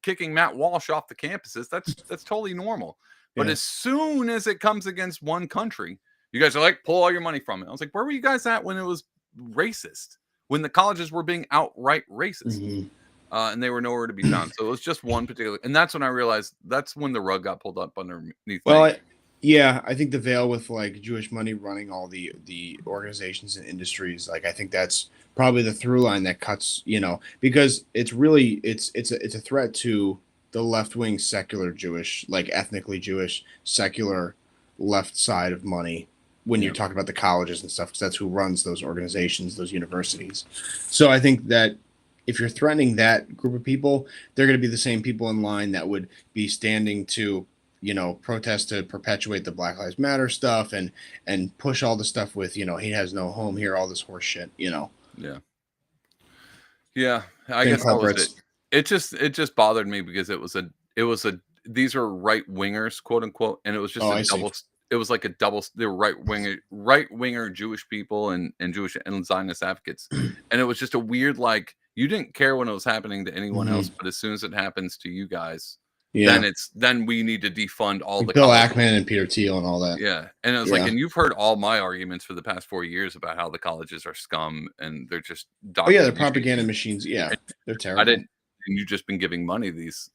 kicking Matt Walsh off the campuses. That's totally normal. But as soon as it comes against one country, you guys are like, pull all your money from it. I was like, where were you guys at when it was racist? When the colleges were being outright racist? Mm-hmm. And they were nowhere to be found. So it was just one particular, and that's when I realized that's when the rug got pulled up underneath. Well, I think the veil with like Jewish money running all the organizations and industries, like I think that's probably the through line that cuts, because it's really it's a threat to the left wing secular Jewish, like ethnically Jewish secular left side of money when you're talking about the colleges and stuff, because that's who runs those organizations, those universities. So I think that if you're threatening that group of people, they're going to be the same people in line that would be standing to, protest to perpetuate the Black Lives Matter stuff and push all the stuff with, he has no home here, all this horse shit, Yeah. Yeah. I guess that was it. It just bothered me because these are right wingers, quote unquote. And it was just it was like a double, they were right winger Jewish people and Jewish and Zionist advocates. And it was just a weird, like, you didn't care when it was happening to anyone else, but as soon as it happens to you guys, then we need to defund all the Bill Ackman and Peter Thiel and all that. Yeah. And it was like, and you've heard all my arguments for the past 4 years about how the colleges are scum and they're just they're propaganda machines. Yeah. They're terrible. And you've just been giving money to these,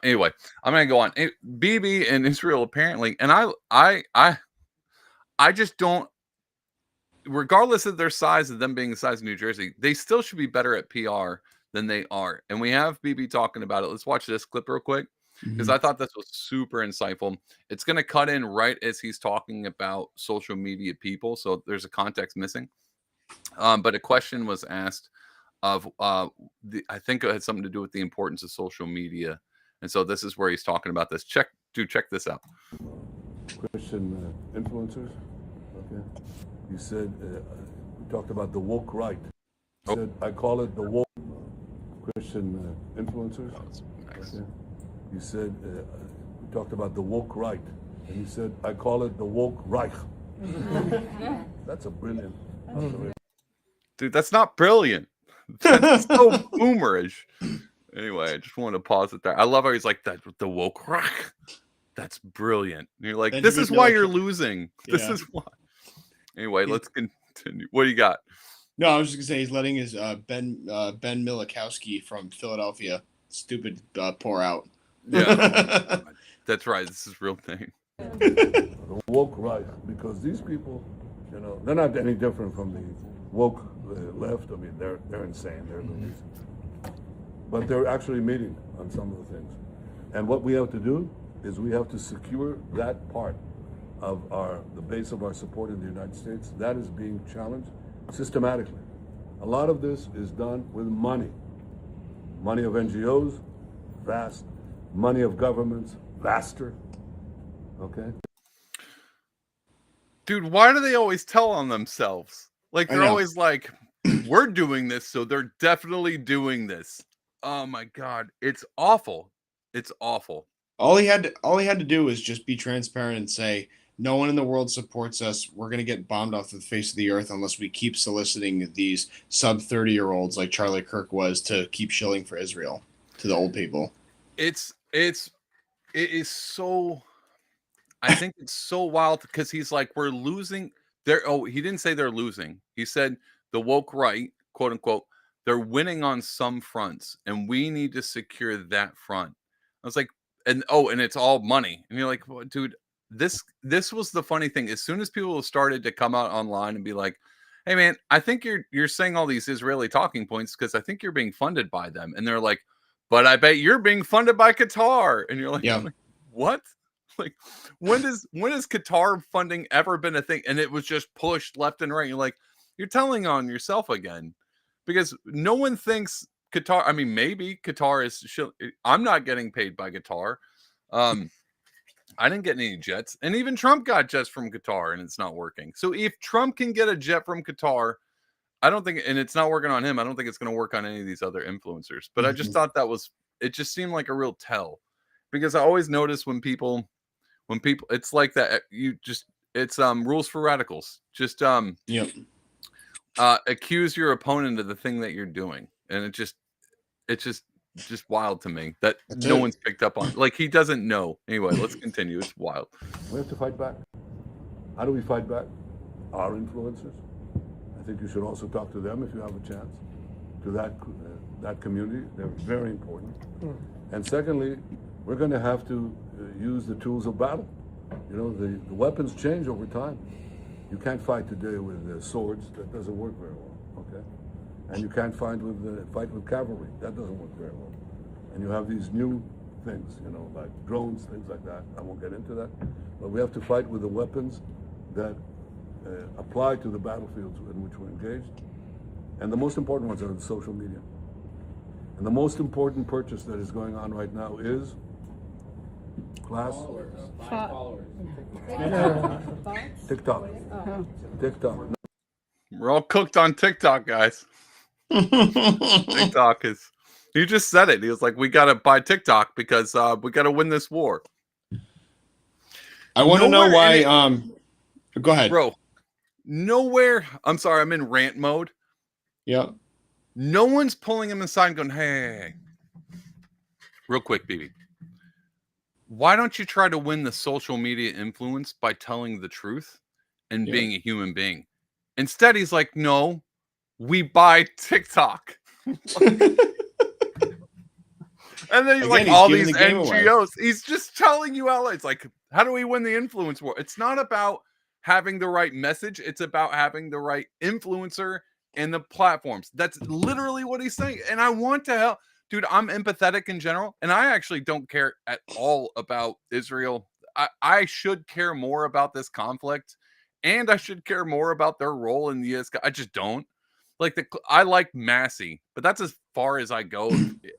anyway, I'm gonna go on. BB and Israel apparently, and I just don't, regardless of their size, of them being the size of New Jersey, they still should be better at PR than they are. And we have BB talking about it. Let's watch this clip real quick, because I thought this was super insightful. It's going to cut in right as he's talking about social media people, so there's a context missing. But a question was asked of I think it had something to do with the importance of social media, and so this is where he's talking about this. Check this out. Christian influencers. Okay, you said we talked about the woke right. You said, I call it the woke Christian influencers. Nice. Okay. You said we talked about the woke right, and you said I call it the woke Reich. That's a brilliant observation. Dude, that's not brilliant. That's so boomerish. Anyway, I just wanted to pause it there. I love how he's like, that the woke rock. That's brilliant. And you're like, this is why you're losing. This is why. Anyway, let's continue. What do you got? No, I was just gonna say he's letting his Ben Milikowski from Philadelphia stupid pour out. Yeah, that's right. This is real thing. The woke right, because these people, they're not any different from the woke left. I mean, they're insane. They're lunatic. But they're actually meeting on some of the things. And what we have to do is we have to secure that part of the base of our support in the United States. That is being challenged systematically. A lot of this is done with money. Money of NGOs, vast. Money of governments, vaster. Okay? Dude, why do they always tell on themselves? Like, they're always like, we're doing this, so they're definitely doing this. Oh my God. It's awful. It's awful. All he had to do was just be transparent and say, no one in the world supports us. We're going to get bombed off the face of the earth unless we keep soliciting these sub 30-year-olds like Charlie Kirk was to keep shilling for Israel to the old people. It is so, I think it's so wild because he's like, we're losing there. Oh, he didn't say they're losing. He said the woke right, quote unquote, they're winning on some fronts and we need to secure that front. I was like, and it's all money. And you're like, well, dude, this was the funny thing. As soon as people started to come out online and be like, hey man, I think you're saying all these Israeli talking points because I think you're being funded by them. And they're like, but I bet you're being funded by Qatar. And you're like, yeah. What? Like, when has Qatar funding ever been a thing? And it was just pushed left and right. You're like, you're telling on yourself again, because no one thinks Qatar. I mean, maybe Qatar is. I'm not getting paid by Qatar. I didn't get any jets, and even Trump got jets from Qatar, and it's not working. So if Trump can get a jet from Qatar, I don't think, and it's not working on him, I don't think it's going to work on any of these other influencers. But I just thought it just seemed like a real tell, because I always notice when people, it's like that. It's rules for radicals. Just accuse your opponent of the thing that you're doing, and it's just wild to me that no one's picked up on. Like, he doesn't know. Anyway, let's continue. It's wild. We have to fight back. How do we fight back? Our influencers. I think you should also talk to them if you have a chance. To that community, they're very important. And secondly, we're going to have to use the tools of battle. You know, the weapons change over time. You can't fight today with swords. That doesn't work very well. Okay. And you can't fight with cavalry. That doesn't work very well. And you have these new things, you know, like drones, things like that. I won't get into that. But we have to fight with the weapons that apply to the battlefields in which we're engaged. And the most important ones are the social media. And the most important purchase that is going on right now is followers. TikTok. TikTok. We're all cooked on TikTok, guys. TikTok is. He just said it. He was like, "We got to buy TikTok because we got to win this war." I want to know why. Go ahead, bro. Nowhere. I'm sorry. I'm in rant mode. Yeah. No one's pulling him aside and going, "Hey, real quick, BB. Why don't you try to win the social media influence by telling the truth and being a human being?" Instead, he's like, "No, we buy TikTok." And then he's like, all these NGOs. He's just telling you out. It's like, how do we win the influence war? It's not about having the right message. It's about having the right influencer and the platforms. That's literally what he's saying. And I want to help. Dude, I'm empathetic in general. And I actually don't care at all about Israel. I should care more about this conflict. And I should care more about their role in the U.S. I just don't. Like, I like Massey, but that's as far as I go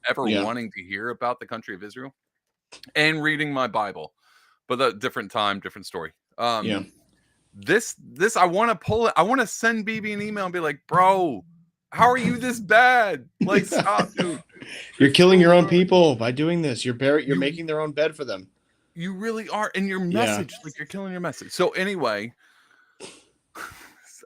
ever wanting to hear about the country of Israel and reading my Bible. But a different time, different story. This I want to pull it. I want to send BB an email and be like, bro, how are you this bad? Like, stop, dude. You're killing your own people by doing this. You're making their own bed for them. You really are. And your message, like, you're killing your message. So anyway,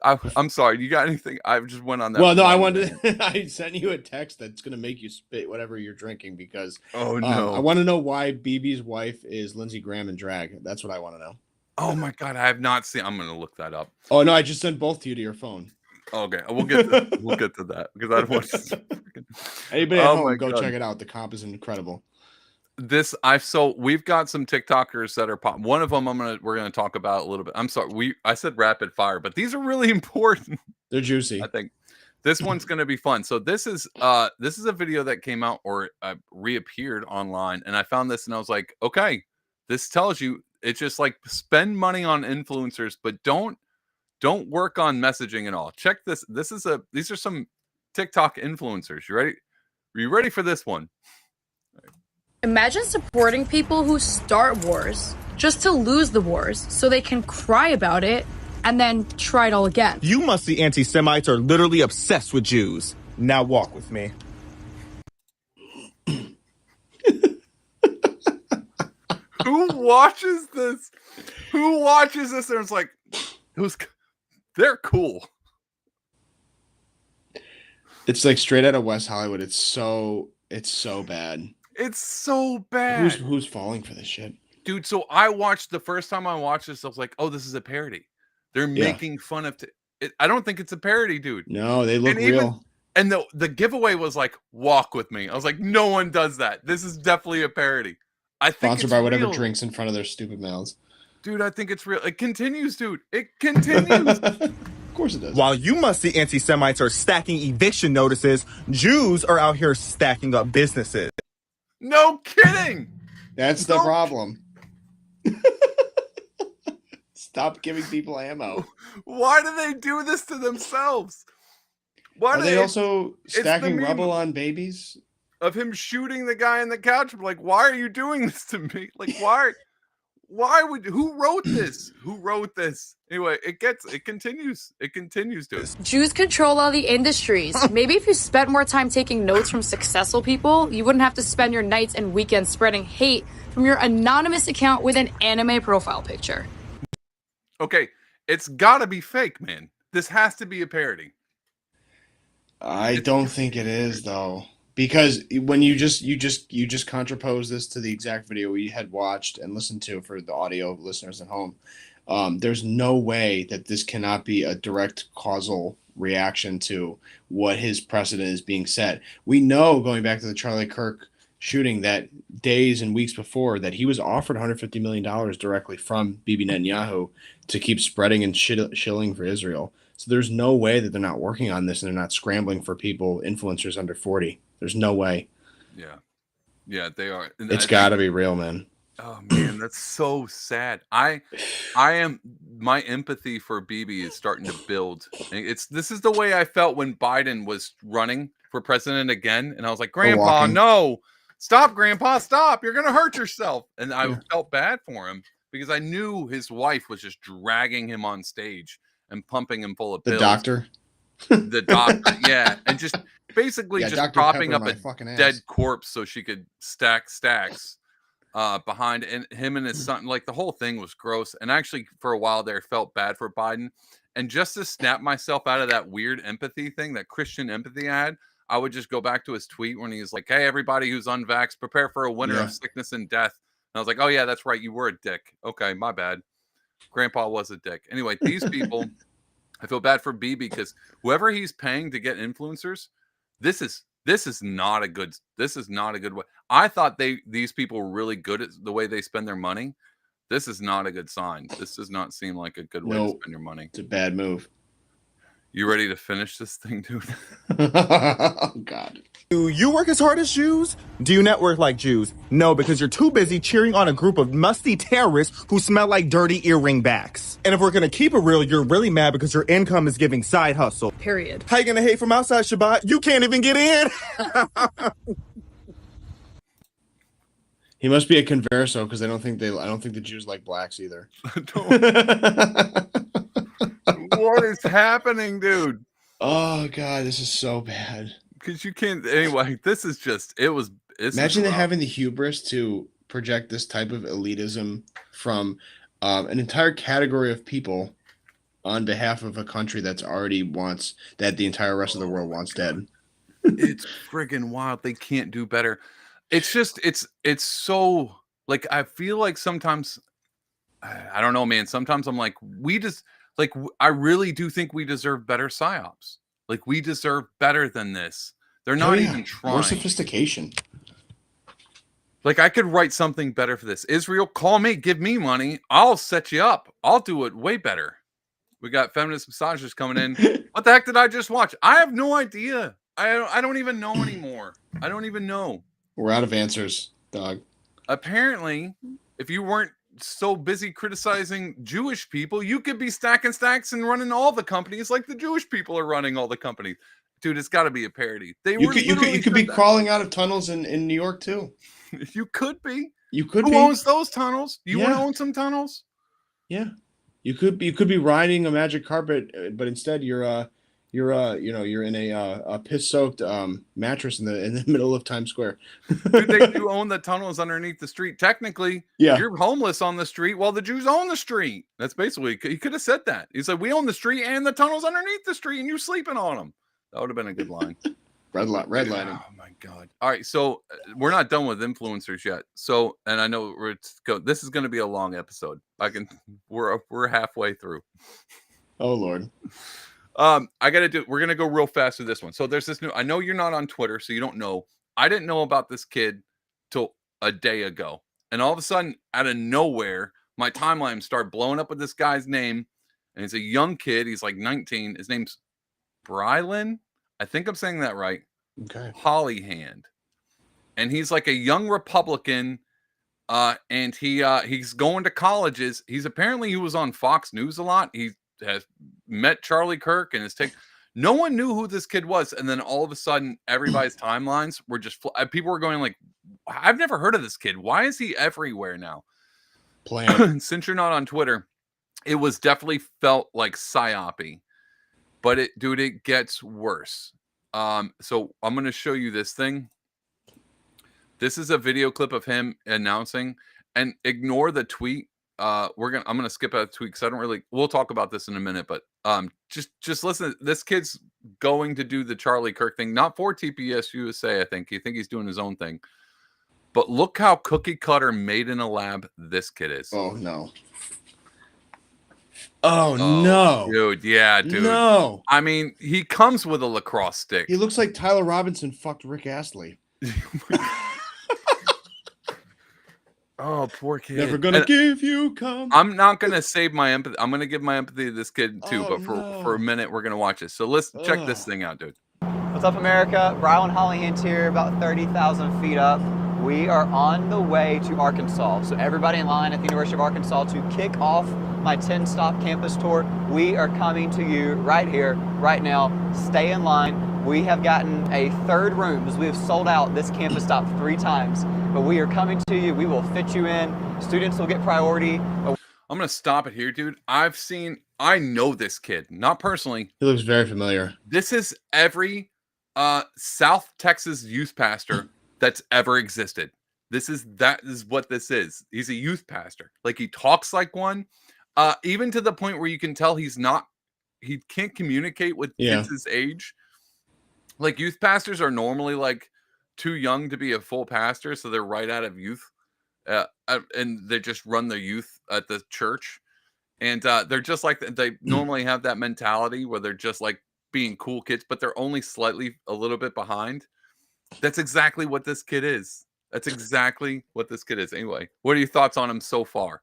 I'm sorry. You got anything? I just went on that. Well, no, I wanted. I sent you a text that's going to make you spit whatever you're drinking because. Oh no! I want to know why BB's wife is Lindsey Graham in drag. That's what I want to know. Oh my God, I have not seen. I'm going to look that up. Oh no, I just sent both to you to your phone. Okay, we'll get to that because I don't want to. Anybody at home, go check it out. The comp is incredible. We've got some TikTokers that are one of them we're gonna talk about a little bit. I'm sorry, I said rapid fire, but these are really important. They're juicy. I think this one's gonna be fun. So this is a video that came out or reappeared online, and I found this and I was like, okay, this tells you it's just like spend money on influencers, but don't work on messaging at all. Check this. These are some TikTok influencers. You ready? Are you ready for this one? Imagine supporting people who start wars just to lose the wars so they can cry about it and then try it all again. You must see anti-Semites are literally obsessed with Jews. Now walk with me. Who watches this? Who watches this and it's like, they're cool. It's like straight out of West Hollywood. It's so bad. It's so bad. Who's falling for this shit? Dude, so the first time I watched this, I was like, oh, this is a parody. They're making fun of I don't think it's a parody, dude. No, they look real. And the giveaway was like, walk with me. I was like, no one does that. This is definitely a parody. I think sponsored by whatever drinks in front of their stupid mouths. Dude, I think it's real. It continues, dude. It continues. Of course it does. While you must see anti-Semites are stacking eviction notices, Jews are out here stacking up businesses. No kidding. That's the problem. Stop giving people ammo. Why do they do this to themselves? Why are they also stacking rubble on babies? Of him shooting the guy on the couch. Like, why are you doing this to me? Like, why who wrote this? Who wrote this? Anyway, it continues. It continues to. Jews control all the industries. Maybe if you spent more time taking notes from successful people, you wouldn't have to spend your nights and weekends spreading hate from your anonymous account with an anime profile picture. Okay, it's gotta be fake, man. This has to be a parody. I don't think it is though. Because when you just contrapose this to the exact video we had watched and listened to for the audio listeners at home, there's no way that this cannot be a direct causal reaction to what his precedent is being set. We know, going back to the Charlie Kirk shooting, that days and weeks before that he was offered $150 million directly from Bibi Netanyahu to keep spreading and shilling for Israel. So there's no way that they're not working on this and they're not scrambling for people, influencers under 40. There's no way. Yeah, they are. It's got to be real, man. Oh man, that's so sad. My empathy for Bibi is starting to build. This is the way I felt when Biden was running for president again, and I was like, Grandpa, no, stop, Grandpa, stop! You're gonna hurt yourself. And I felt bad for him because I knew his wife was just dragging him on stage and pumping him full of pills. The doctor, yeah, and just basically just Dr. propping Pepper up a dead corpse so she could stack stacks behind, and him and his son. Like, the whole thing was gross. And actually, for a while there, felt bad for Biden. And just to snap myself out of that weird empathy thing, that Christian empathy I had, I would just go back to his tweet when he was like, "Hey, everybody who's unvaxxed, prepare for a winter of sickness and death." And I was like, "Oh yeah, that's right, you were a dick. Okay, my bad. Grandpa was a dick." Anyway, these people. I feel bad for Bibi because whoever he's paying to get influencers, this is not a good way. I thought these people were really good at the way they spend their money. This is not a good sign. This does not seem like a good way to spend your money. It's a bad move. You ready to finish this thing, dude? Oh God. Do you work as hard as Jews? Do you network like Jews? No, because you're too busy cheering on a group of musty terrorists who smell like dirty earring backs. And if we're going to keep it real, you're really mad because your income is giving side hustle. Period. How you going to hate from outside Shabbat? You can't even get in. He must be a converso because I don't think the Jews like blacks either. What is happening, dude? Oh God, this is so bad. Because you can't. Anyway, this is just. Imagine having the hubris to project this type of elitism from an entire category of people on behalf of a country that the entire rest of the world wants dead. It's friggin' wild. They can't do better. It's just. It's so. Like, I feel like sometimes. I don't know, man. Sometimes I'm like, I really do think we deserve better psyops. Like, we deserve better than this. They're not even trying. More sophistication. Like, I could write something better for this. Israel, call me, give me money. I'll set you up. I'll do it way better. We got feminist massagers coming in. What the heck did I just watch? I have no idea. I don't even know anymore. I don't even know. We're out of answers, dog. Apparently, if you weren't so busy criticizing Jewish people, you could be stacking stacks and running all the companies like the Jewish people are running all the companies. Dude, it's got to be a parody. You could be crawling out of tunnels in New York too. You could be. You could Who be. owns those tunnels? You want to own some tunnels? Yeah. You could be riding a magic carpet, but instead you're in a piss-soaked mattress in the middle of Times Square. Dude, they do own the tunnels underneath the street. Technically, Yeah. you're homeless on the street while the Jews own the street. That's basically, he could have said that. He said, we own the street and the tunnels underneath the street and you're sleeping on them. That would have been a good line. Red lighting. Oh my God. All right. So we're not done with influencers yet. So, and I know this is going to be a long episode. We're halfway through. Oh Lord. We're going to go real fast with this one. So there's this I know you're not on Twitter, so you don't know. I didn't know about this kid till a day ago. And all of a sudden, out of nowhere, my timeline started blowing up with this guy's name. And he's a young kid. He's like 19. His name's Brylan. I think I'm saying that right. Okay. Hollyhand. And he's like a young Republican. And he's going to colleges. He was on Fox News a lot. He has met Charlie Kirk and no one knew who this kid was. And then all of a sudden, everybody's timelines were just, people were going like, I've never heard of this kid. Why is he everywhere now? Since you're not on Twitter, it was definitely felt like psyopy. But it gets worse. So I'm going to show you this thing. This is a video clip of him announcing, and ignore the tweet. I'm going to skip out the tweet because we'll talk about this in a minute, but just listen. This kid's going to do the Charlie Kirk thing, not for TPS USA. I think he's doing his own thing, but look how cookie cutter made in a lab this kid is. Oh no. Oh no, dude. Yeah, dude. No. I mean, he comes with a lacrosse stick. He looks like Tyler Robinson fucked Rick Astley. Oh, poor kid. Never gonna give you come. I'm not gonna save my empathy. I'm gonna give my empathy to this kid too, but for a minute we're gonna watch this. So let's check this thing out, dude. What's up, America? Brylan Hollyhand here, about 30,000 feet up. We are on the way to Arkansas. So everybody in line at the University of Arkansas to kick off my 10-stop campus tour. We are coming to you right here, right now. Stay in line. We have gotten a third room because we have sold out this campus stop 3 times. But we are coming to you. We will fit you in. Students will get priority. I'm going to stop it here, dude. I know this kid, not personally. He looks very familiar. This is every South Texas youth pastor that's ever existed. That is what this is. He's a youth pastor. Like, he talks like one, even to the point where you can tell he can't communicate with kids his age. Like, youth pastors are normally like too young to be a full pastor, so they're right out of youth, and they just run the youth at the church, and they're just like, they normally have that mentality where they're just like being cool kids, but they're only slightly a little bit behind. That's exactly what this kid is. Anyway, what are your thoughts on him so far?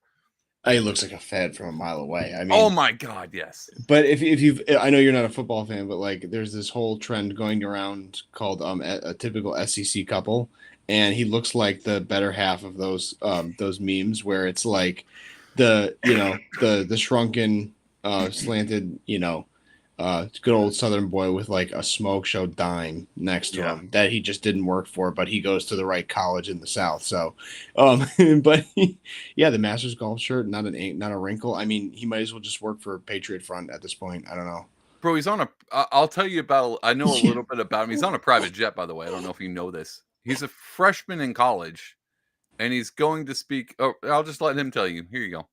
He looks like a Fed from a mile away. I mean, oh my God, yes. But if you've, I know you're not a football fan, but like, there's this whole trend going around called a typical SEC couple, and he looks like the better half of those memes where it's like the shrunken, slanted, good old Southern boy with like a smoke show dying next to him that he just didn't work for, but he goes to the right college in the South. So, but the Masters golf shirt, not a wrinkle. I mean, he might as well just work for Patriot Front at this point. I don't know. Bro, he's on I'll tell you about, I know a little bit about him. He's on a private jet, by the way. I don't know if you know this. He's a freshman in college, and he's going to speak. Oh, I'll just let him tell you. Here you go.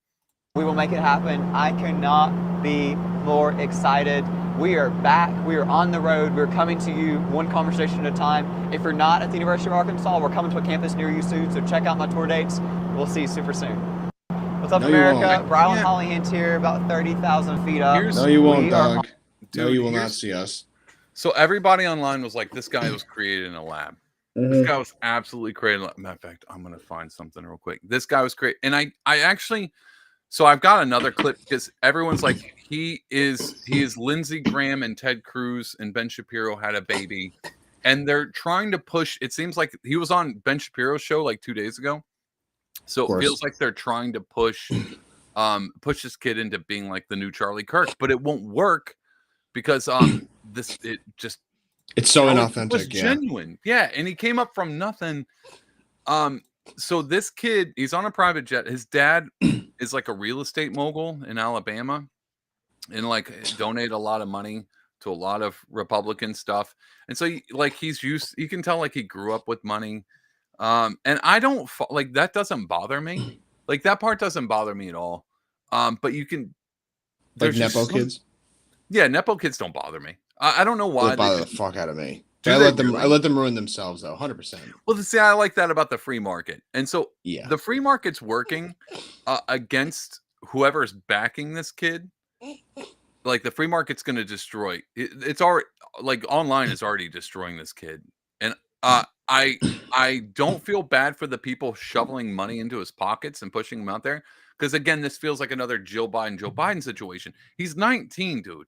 We will make it happen. I cannot be more excited. We are back. We are on the road. We're coming to you one conversation at a time. If you're not at the University of Arkansas, we're coming to a campus near you soon, so check out my tour dates. We'll see you super soon. What's up, America? Brylan Hollyhand here, about 30,000 feet up. No, you won't, dog. No, you will not see us. So everybody online was like, this guy was created in a lab. This guy was absolutely created. Matter of fact, I'm going to find something real quick. This guy was created. And I actually... So I've got another clip because everyone's like, he is Lindsey Graham and Ted Cruz and Ben Shapiro had a baby, and they're trying to push. It seems like he was on Ben Shapiro's show like 2 days ago, so it feels like they're trying to push this kid into being like the new Charlie Kirk, but it won't work because it's so inauthentic. It was genuine, and he came up from nothing. So this kid, he's on a private jet. His dad is like a real estate mogul in Alabama, and like donate a lot of money to a lot of Republican stuff. And so like he's used, you can tell like he grew up with money. And I don't like that doesn't bother me. Like that part doesn't bother me at all. But you can like Nepo kids. Yeah, Nepo kids don't bother me. I don't know why they bother the fuck out of me. I let them ruin themselves though, 100%. Well, see, I like that about the free market. And so yeah, the free market's working against whoever's backing this kid. Like the free market's going to destroy it's already like online is already destroying this kid. And I don't feel bad for the people shoveling money into his pockets and pushing him out there. Because again, this feels like another Joe Biden situation. He's 19, dude.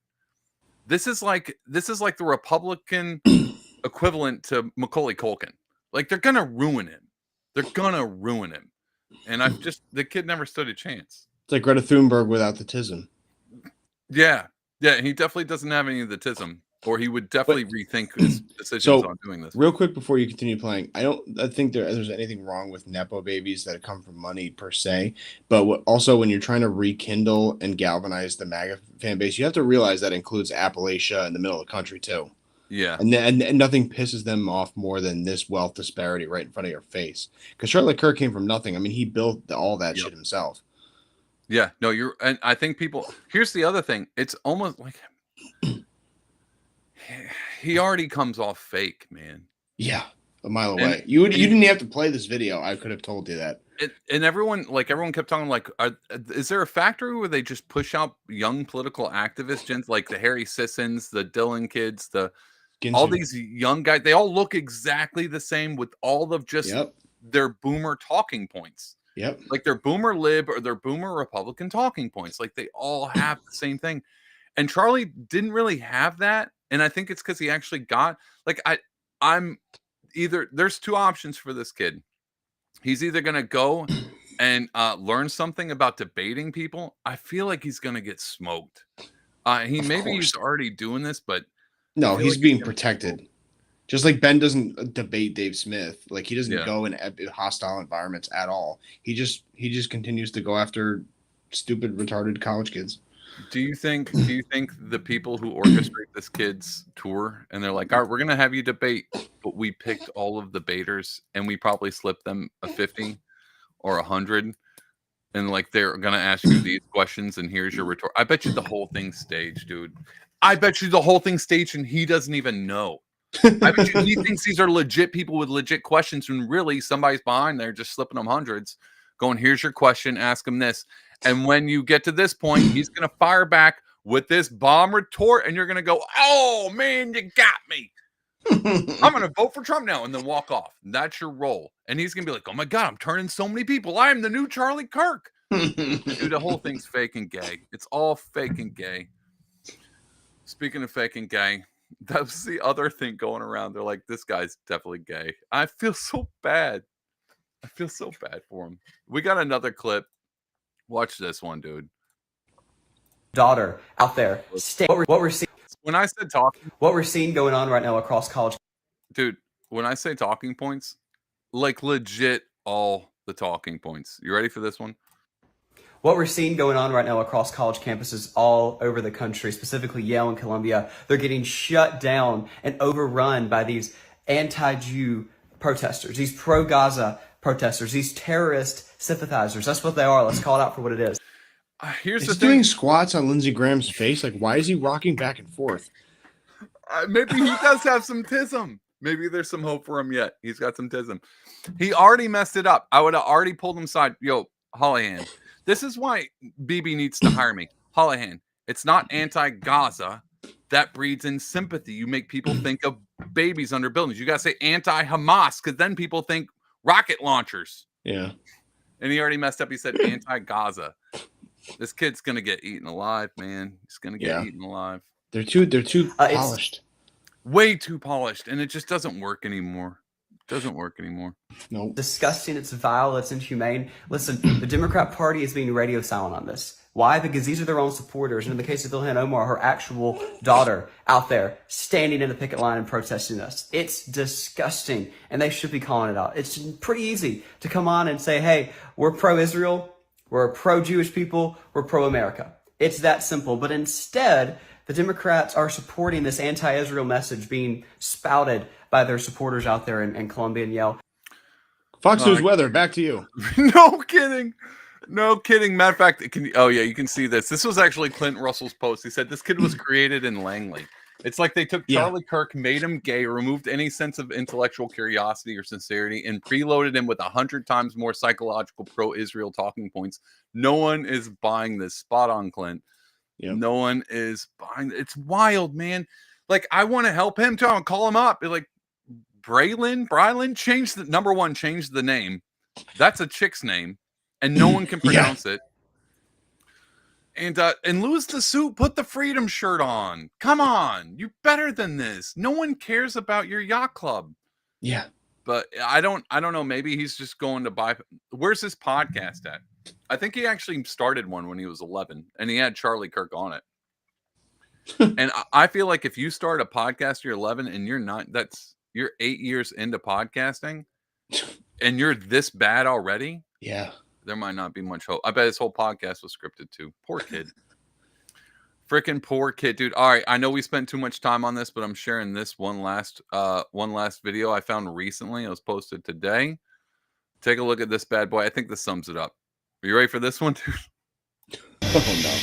This is like the Republican equivalent to Macaulay Culkin. Like they're gonna ruin him. And the kid never stood a chance. It's like Greta Thunberg without the tism. Yeah, he definitely doesn't have any of the tism, or he would definitely rethink his decisions on doing this. Real quick before you continue playing, I think there's anything wrong with Nepo babies that come from money per se, but also when you're trying to rekindle and galvanize the MAGA fan base, you have to realize that includes Appalachia in the middle of the country too. Yeah, and nothing pisses them off more than this wealth disparity right in front of your face. Because Charlie Kirk came from nothing. I mean, he built all that shit himself. Yeah, no, and I think here's the other thing. It's almost like he already comes off fake, man. Yeah, a mile away. You didn't have to play this video. I could have told you that. And everyone kept talking like, is there a factory where they just push out young political activists, like the Harry Sissons, the Dylan kids, all these young guys? They all look exactly the same with all of just their boomer talking points. Yep. Like their boomer lib or their boomer Republican talking points. Like they all have the same thing. And Charlie didn't really have that. And I think it's because he actually got I'm either there's two options for this kid. He's either going to go and learn something about debating people. I feel like he's going to get smoked. He's already doing this, but no, he's being protected. Just like Ben doesn't debate Dave Smith, like he doesn't go in hostile environments at all. He just continues to go after stupid, retarded college kids. Do you think the people who orchestrate this kid's tour and they're like, all right, we're gonna have you debate, but we picked all of the debaters and we probably slipped them a 50 or 100, and like they're gonna ask you these questions and here's your retort. I bet you the whole thing's staged, dude. I bet you the whole thing's staged and he doesn't even know. I bet you he thinks these are legit people with legit questions when really somebody's behind there just slipping them hundreds, going, here's your question, ask him this. And when you get to this point, he's going to fire back with this bomb retort and you're going to go, oh man, you got me. I'm going to vote for Trump now and then walk off. That's your role. And he's going to be like, oh my God, I'm turning so many people. I am the new Charlie Kirk. Dude, the whole thing's fake and gay. It's all fake and gay. Speaking of fake and gay, that was the other thing going around. They're like, this guy's definitely gay. I feel so bad. I feel so bad for him. We got another clip. Watch this one, dude. Daughter out there. What we're seeing. When I said talking, what we're seeing going on right now across college. Dude, when I say talking points, like legit all the talking points. You ready for this one? What we're seeing going on right now across college campuses all over the country, specifically Yale and Columbia, they're getting shut down and overrun by these anti-Jew protesters, these pro-Gaza protesters, these terrorist sympathizers. That's what they are. Let's call it out for what it is. Here's the thing. Doing squats on Lindsey Graham's face. Like, why is he rocking back and forth? Maybe he does have some tism. Maybe there's some hope for him yet. He's got some tism. He already messed it up. I would have already pulled him aside. Yo, Hollyhan. This is why BB needs to hire me. Hollyhan. It's not anti-Gaza. That breeds in sympathy. You make people think of babies under buildings. You got to say anti-Hamas because then people think rocket launchers. Yeah. And he already messed up. He said anti-Gaza. This kid's going to get eaten alive, man. He's going to get eaten alive. They're too polished. Way too polished. And it just doesn't work anymore. No. Disgusting. It's vile. It's inhumane. Listen, the Democrat Party is being radio silent on this. Why? Because these are their own supporters. And in the case of Ilhan Omar, her actual daughter out there standing in the picket line and protesting us. It's disgusting. And they should be calling it out. It's pretty easy to come on and say, hey, we're pro-Israel. We're pro-Jewish people. We're pro-America. It's that simple. But instead, the Democrats are supporting this anti-Israel message being spouted by their supporters out there in Columbia and Yale. Fox News weather, back to you. No kidding. No kidding. Matter of fact, you can see this. This was actually Clint Russell's post. He said this kid was created in Langley. It's like they took Charlie Kirk, made him gay, removed any sense of intellectual curiosity or sincerity, and preloaded him with 100 times more psychological pro-Israel talking points. No one is buying this. Spot on, Clint. Yep. No one is buying. It's wild, man. Like, I want to help him too. I'll call him up. Be like, Brylan, change the name. That's a chick's name, and no one can pronounce it. And lose the suit, put the freedom shirt on. Come on, you better than this. No one cares about your yacht club. Yeah. But I don't know. Maybe he's just going to buy. Where's his podcast at? I think he actually started one when he was 11, and he had Charlie Kirk on it. And I feel like if you start a podcast, you're 11, and you're 8 years into podcasting, and you're this bad already. Yeah. There might not be much hope. I bet his whole podcast was scripted too. Poor kid. Freaking poor kid, dude. All right, I know we spent too much time on this, but I'm sharing this one last video I found recently. It was posted today. Take a look at this bad boy. I think this sums it up. Are you ready for this one, dude? Oh no.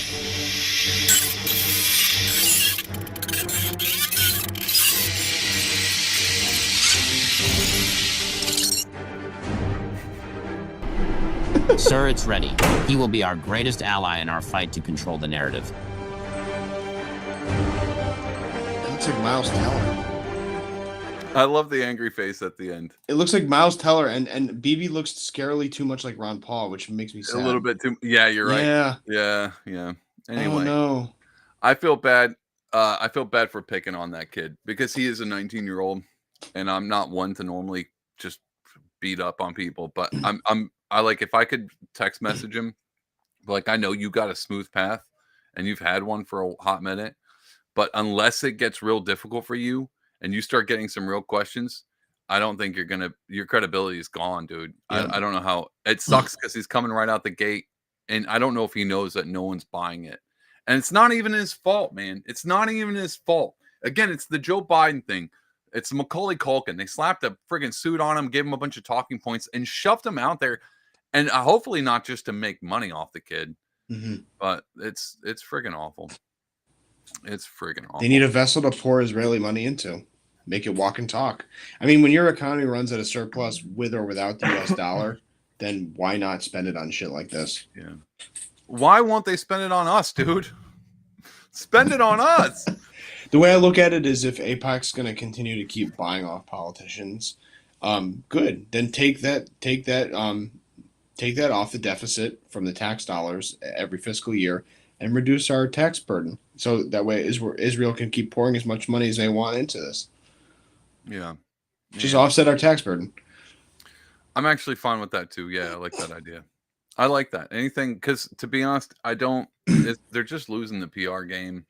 Sir, it's ready. He will be our greatest ally in our fight to control the narrative. It looks like Miles Teller. I love the angry face at the end. It looks like Miles Teller, and BB looks scarily too much like Ron Paul, which makes me sad. A little bit too. Yeah, you're right. Yeah. Anyway, oh, no. I feel bad. I feel bad for picking on that kid because he is a 19-year-old, and I'm not one to normally just beat up on people, but I like, if I could text message him, like, I know you got a smooth path and you've had one for a hot minute, but unless it gets real difficult for you and you start getting some real questions, I don't think your credibility is gone, dude. Yeah. I don't know how. It sucks because he's coming right out the gate, and I don't know if he knows that no one's buying it. And it's not even his fault, man. It's not even his fault. Again, it's the Joe Biden thing. It's Macaulay Culkin. They slapped a friggin' suit on him, gave him a bunch of talking points, and shoved him out there. And hopefully not just to make money off the kid, but it's friggin' awful. It's friggin' awful. They need a vessel to pour Israeli money into. Make it walk and talk. I mean, when your economy runs at a surplus with or without the U.S. dollar, then why not spend it on shit like this? Yeah. Why won't they spend it on us, dude? Spend it on us. The way I look at it is, if AIPAC's going to continue to keep buying off politicians, good. Then take that off the deficit from the tax dollars every fiscal year and reduce our tax burden. So that way Israel can keep pouring as much money as they want into this. Yeah. Just offset our tax burden. I'm actually fine with that too. Yeah, I like that idea. I like that. Anything, because to be honest, they're just losing the PR game.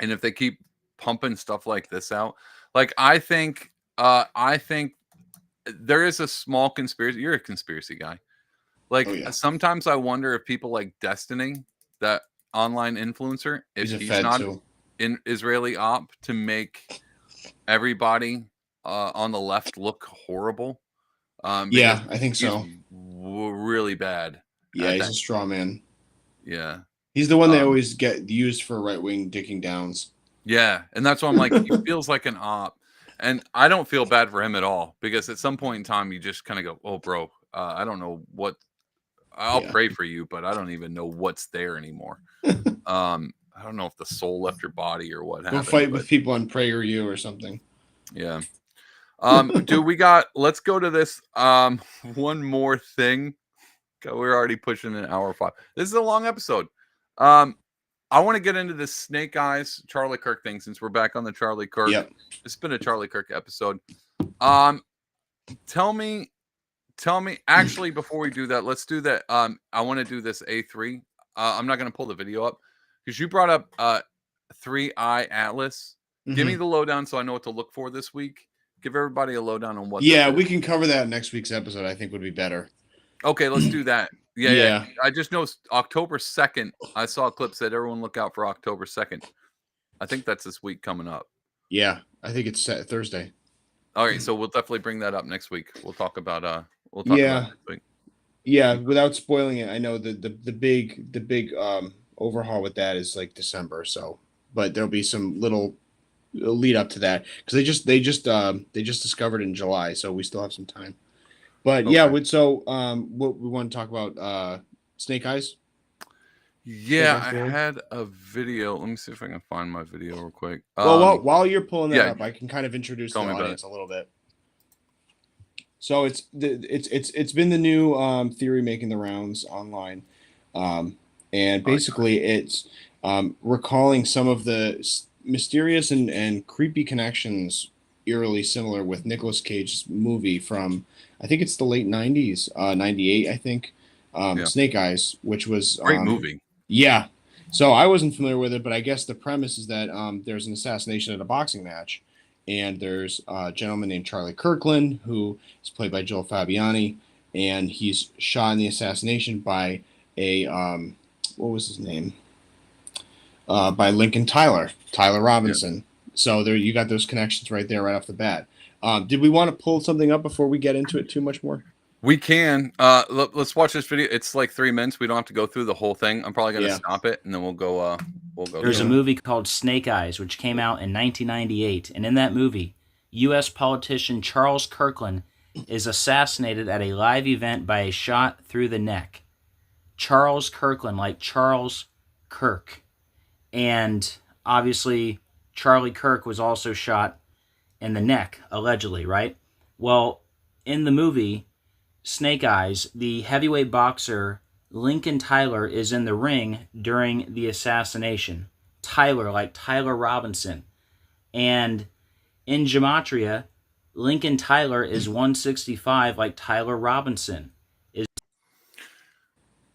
And if they keep pumping stuff like this out, like, I think there is a small conspiracy. You're a conspiracy guy. Like, sometimes I wonder if people like Destiny, that online influencer, if he's not an Israeli op to make everybody on the left look horrible. Yeah, I think so. Really bad. Yeah, he's a straw man. Yeah. He's the one they always get used for right-wing dicking downs. Yeah, and that's why I'm like, he feels like an op. And I don't feel bad for him at all, because at some point in time, you just kind of go, oh, bro, I don't know what. I'll pray for you, but I don't even know what's there anymore. I don't know if the soul left your body or what happened. Go fight with people on PragerU or something. Yeah. Dude, let's go to this. One more thing. We're already pushing an hour 5. This is a long episode. I want to get into this Snake Eyes Charlie Kirk thing, since we're back on the Charlie Kirk. Yep. It's been a Charlie Kirk episode. Tell me, actually, before we do that, let's do that. I want to do this A3. I'm not going to pull the video up because you brought up 3i Atlas. Give me the lowdown so I know what to look for this week. Give everybody a lowdown on what. Yeah, we can cover that in next week's episode. I think would be better. Okay, let's do that. Yeah. I just know October 2nd. I saw a clip said everyone look out for October 2nd. I think that's this week coming up. Yeah, I think it's Thursday. All right, so we'll definitely bring that up next week. We'll talk about about it next week. Yeah, without spoiling it, I know the big overhaul with that is like December. So, but there'll be some little lead up to that because they just discovered it in July, so we still have some time. But Okay. yeah, what we want to talk about Snake Eyes. Yeah, I had a video. Let me see if I can find my video real quick. Well, while you're pulling that yeah, up, I can kind of introduce the tell me about audience a little bit. So it's been the new theory making the rounds online, and basically it's recalling some of the mysterious and creepy connections eerily similar with Nicolas Cage's movie from, I think it's the late 90s, 98, I think, Snake Eyes, which was great movie. Yeah. So I wasn't familiar with it, but I guess the premise is that there's an assassination at a boxing match, and there's a gentleman named Charlie Kirkland, who is played by Joel Fabiani, and he's shot in the assassination by a what was his name? By Lincoln Tyler Robinson. Yeah. So there you got those connections right there, right off the bat. Did we want to pull something up before we get into it too much more? We can. Let's watch this video. It's like 3 minutes. We don't have to go through the whole thing. I'm probably going to stop it, and then we'll go. There's a movie called Snake Eyes, which came out in 1998, and in that movie, U.S. politician Charles Kirkland is assassinated at a live event by a shot through the neck. Charles Kirkland, like Charles Kirk, and obviously Charlie Kirk was also shot in the neck, allegedly, right? Well, in the movie Snake Eyes, the heavyweight boxer Lincoln Tyler is in the ring during the assassination. Tyler, like Tyler Robinson. And in Gematria, Lincoln Tyler is 165 like Tyler Robinson.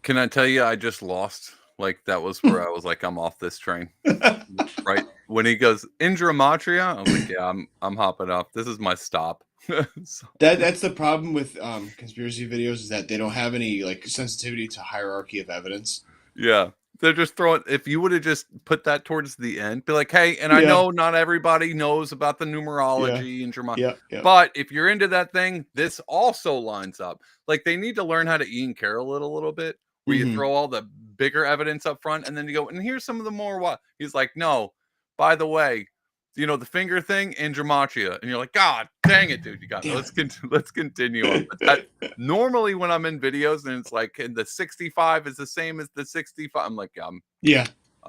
Can I tell you, I just lost. Like, that was where I was like, I'm off this train. Right? When he goes, in Gematria, I was like, yeah, I'm hopping off. This is my stop. So. That's the problem with conspiracy videos, is that they don't have any like sensitivity to hierarchy of evidence. Yeah, they're just throwing. If you would have just put that towards the end, be like, hey, and I know not everybody knows about the numerology and Gematria, but if you're into that thing, this also lines up. Like, they need to learn how to Ian Carroll it a little bit, where you throw all the bigger evidence up front, and then you go, and here's some of the more what he's like, no, by the way, you know, the finger thing in Gematria, and you're like, God dang it, dude, you got me. Let's continue on. Normally, when I'm in videos and it's like, and the 65 is the same as the 65, I'm like, I'm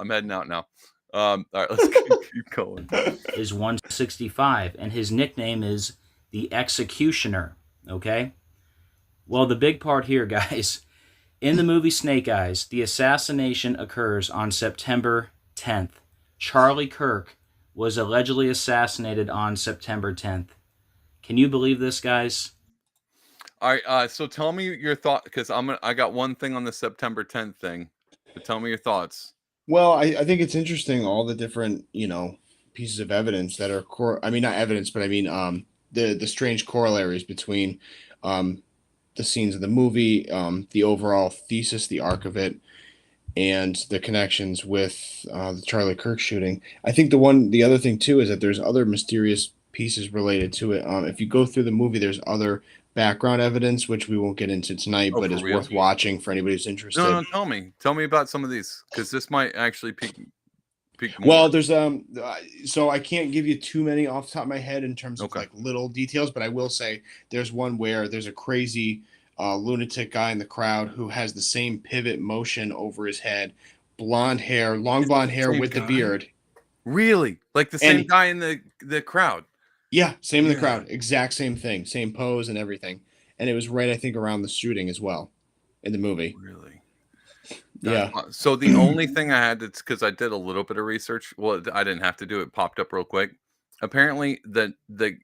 heading out now. All right, let's keep going. Is 165, and his nickname is the Executioner. Okay. Well, the big part here, guys, in the movie Snake Eyes, the assassination occurs on September 10th. Charlie Kirk was allegedly assassinated on September 10th. Can you believe this, guys? All right, so tell me your thought, because I got one thing on the September 10th thing, but tell me your thoughts. Well, I think it's interesting, all the different, you know, pieces of evidence that are not evidence, but I mean the strange corollaries between the scenes of the movie, the overall thesis, the arc of it, and the connections with the Charlie Kirk shooting. I think the other thing too is that there's other mysterious pieces related to it. If you go through the movie, there's other background evidence, which we won't get into tonight, but is worth watching for anybody who's interested. No, tell me about some of these, because this might actually peak more. Well, there's so I can't give you too many off the top of my head in terms of like little details, but I will say there's one where there's a crazy lunatic guy in the crowd who has the same pivot motion over his head, blonde hair, long blonde hair with the beard. Really? Like the same guy in the crowd? Yeah, same in the crowd. Exact same thing. Same pose and everything. And it was right, I think, around the shooting as well in the movie. Really? Yeah. So the only thing I had, it's because I did a little bit of research. Well, I didn't have to do it. Popped up real quick. Apparently, the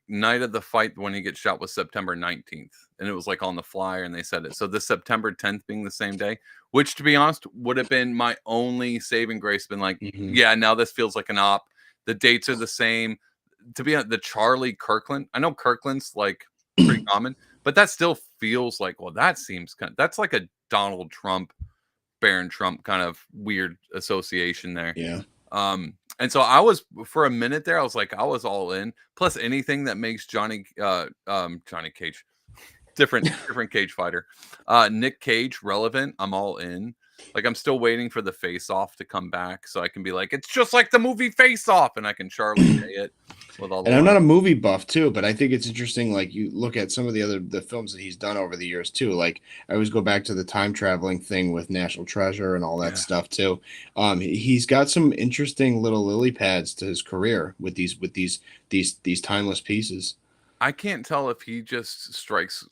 night of the fight when he gets shot was September 19th. And it was like on the flyer, and they said it. So the September 10th being the same day, which, to be honest, would have been my only saving grace. Been like, yeah, now this feels like an op. The dates are the same. To be honest, the Charlie Kirkland, I know Kirkland's like pretty common, but that still feels like, well, that seems that's like a Donald Trump, Barron Trump kind of weird association there. Yeah. And so I was, for a minute there, I was like, I was all in. Plus anything that makes Johnny Cage, different Cage fighter, Nick Cage relevant, I'm all in. Like, I'm still waiting for the Face Off to come back so I can be like, it's just like the movie Face Off, and I can Charlie Day it with all the And I'm not a movie buff too, but I think it's interesting. Like, you look at some of the films that he's done over the years too. Like, I always go back to the time traveling thing with National Treasure and all that stuff too. He's got some interesting little lily pads to his career with these timeless pieces. I can't tell if he just strikes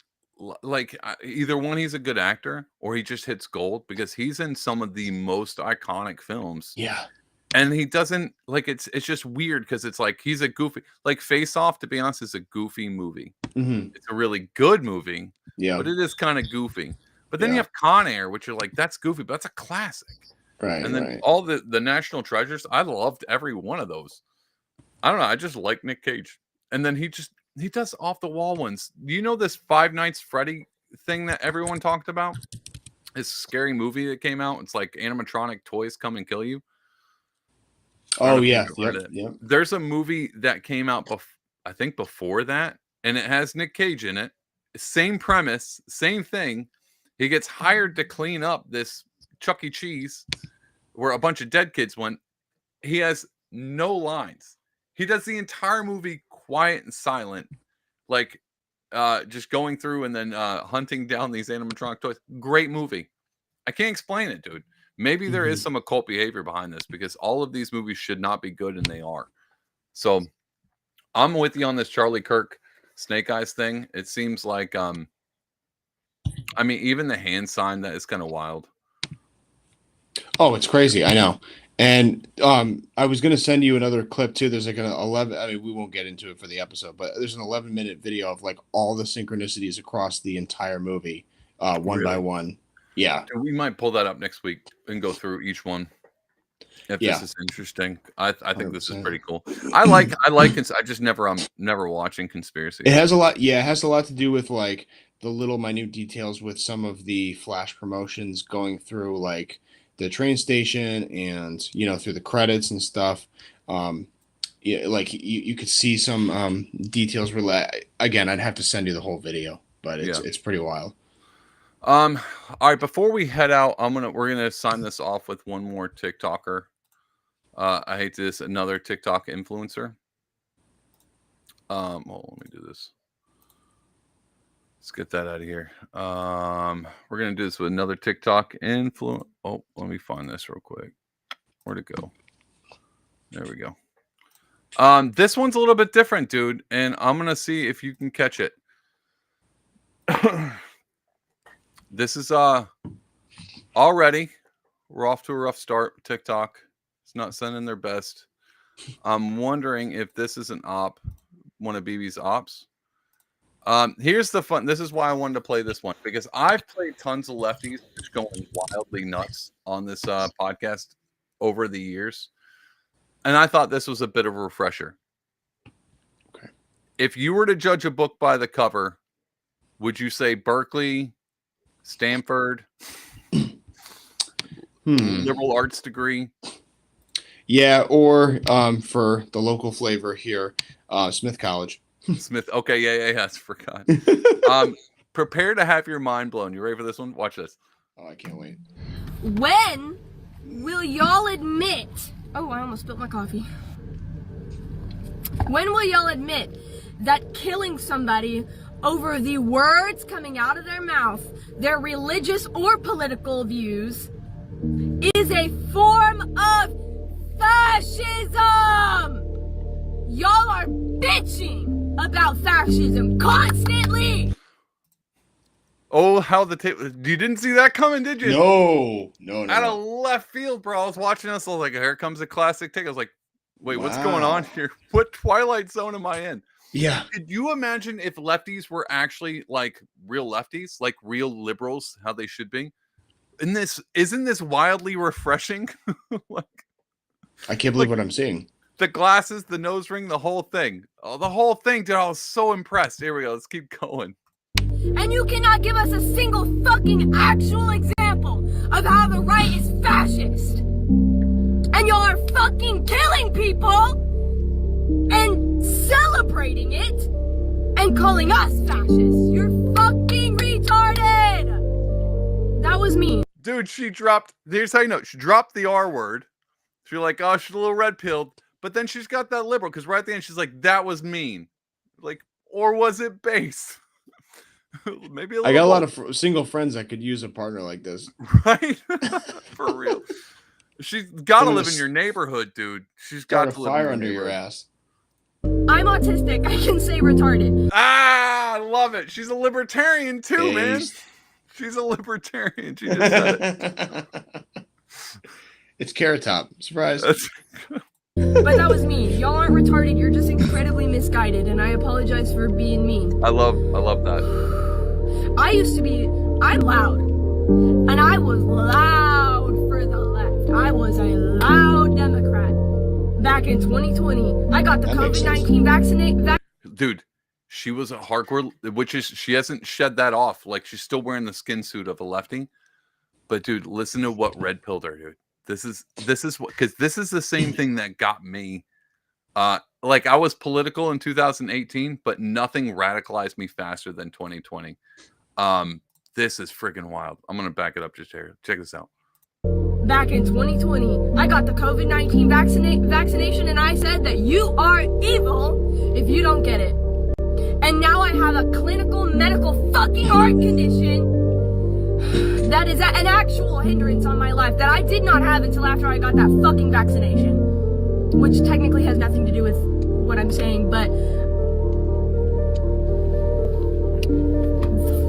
like either one, he's a good actor, or he just hits gold, because he's in some of the most iconic films. Yeah. And he doesn't, like, it's just weird because it's like he's a goofy, like Face Off, to be honest, is a goofy movie. It's a really good movie, but it is kind of goofy. But then you have Con Air, which are like, that's goofy, but that's a classic. Right. And then all the National Treasures, I loved every one of those. I don't know, I just like Nick Cage. And then he does off the wall ones. Do you know this Five Nights Freddy thing that everyone talked about? This scary movie that came out. It's like animatronic toys come and kill you. Oh yeah, yep. There's a movie that came out I think before that, and it has Nick Cage in it. Same premise, same thing. He gets hired to clean up this Chuck E. Cheese where a bunch of dead kids went. He has no lines. He does the entire movie quiet and silent, like just going through and then hunting down these animatronic toys. Great movie. I can't explain it, dude. Maybe there is some occult behavior behind this, because all of these movies should not be good, and they are. So I'm with you on this Charlie Kirk Snake Eyes thing. It seems like, I mean, even the hand sign, that is kind of wild. Oh, it's crazy. I know. And I was going to send you another clip too. There's like an 11. I mean, we won't get into it for the episode, but there's an 11-minute video of like all the synchronicities across the entire movie, one by one. Yeah. And we might pull that up next week and go through each one. If this is interesting, I think this is pretty cool. I like. I just never. I'm never watching conspiracy. It has a lot. Yeah, it has a lot to do with like the little minute details with some of the flash promotions going through like the train station and through the credits and stuff. Yeah, like you could see some details. Again, I'd have to send you the whole video, but it's pretty wild. All right, before we head out, we're gonna sign this off with one more TikToker. I hate this, another TikTok influencer. Hold on, let me do this. Let's get that out of here. We're gonna do this with another TikTok influencer. Oh, let me find this real quick. Where'd it go? There we go. This one's a little bit different, dude, and I'm gonna see if you can catch it. This is already we're off to a rough start. TikTok, it's not sending their best. I'm wondering if this is an op, one of BB's ops. Here's the fun. This is why I wanted to play this one, because I've played tons of lefties just going wildly nuts on this podcast over the years, and I thought this was a bit of a refresher. Okay. If you were to judge a book by the cover, would you say Berkeley, Stanford, liberal arts degree? Yeah, or for the local flavor here, Smith College. Smith. Okay, yeah. I forgot. Prepare to have your mind blown. You ready for this one? Watch this. Oh, I can't wait. When will y'all admit? Oh, I almost spilled my coffee. When will y'all admit that killing somebody over the words coming out of their mouth, their religious or political views, is a form of fascism? Y'all are bitching about fascism constantly. Oh, how the tape! You didn't see that coming, did you? No. Out of left field, bro. I was watching this. I was like, "Here comes a classic take." I was like, "Wait, what's going on here? What Twilight Zone am I in?" Yeah. Could you imagine if lefties were actually like real lefties, like real liberals, how they should be? Isn't this wildly refreshing? Like, I can't believe what I'm seeing. The glasses, the nose ring, the whole thing. Oh, the whole thing, dude. I was so impressed. Here we go. Let's keep going. And you cannot give us a single fucking actual example of how the right is fascist. And y'all are fucking killing people and celebrating it and calling us fascists. You're fucking retarded. That was me. Dude, here's how you know. She dropped the R word. She's like, oh, she's a little red pilled. But then she's got that liberal, because right at the end, she's like, that was mean. Like, or was it base? Maybe a little. I got a lot of single friends that could use a partner like this. Right? For real. She's got to live in your neighborhood, dude. She's got to live fire in under your ass. I'm autistic. I can say retarded. Ah, I love it. She's a libertarian too, man. She's a libertarian. She just said it. It's Carrot Top. Surprise. But that was me. Y'all aren't retarded. You're just incredibly misguided, and I apologize for being mean. I love that. I'm loud. And I was loud for the left. I was a loud Democrat. Back in 2020, I got the COVID-19 vaccine. Dude, she was a hardcore, she hasn't shed that off. Like, she's still wearing the skin suit of a lefty. But dude, listen to what red pilled her, dude. This is what, because this is the same thing that got me. Like, I was political in 2018, but nothing radicalized me faster than 2020. This is freaking wild. I'm gonna back it up just here. Check this out. Back in 2020, I got the COVID-19 vaccination, and I said that you are evil if you don't get it. And now I have a clinical medical fucking heart condition that is an actual hindrance on my life that I did not have until after I got that fucking vaccination. Which technically has nothing to do with what I'm saying, but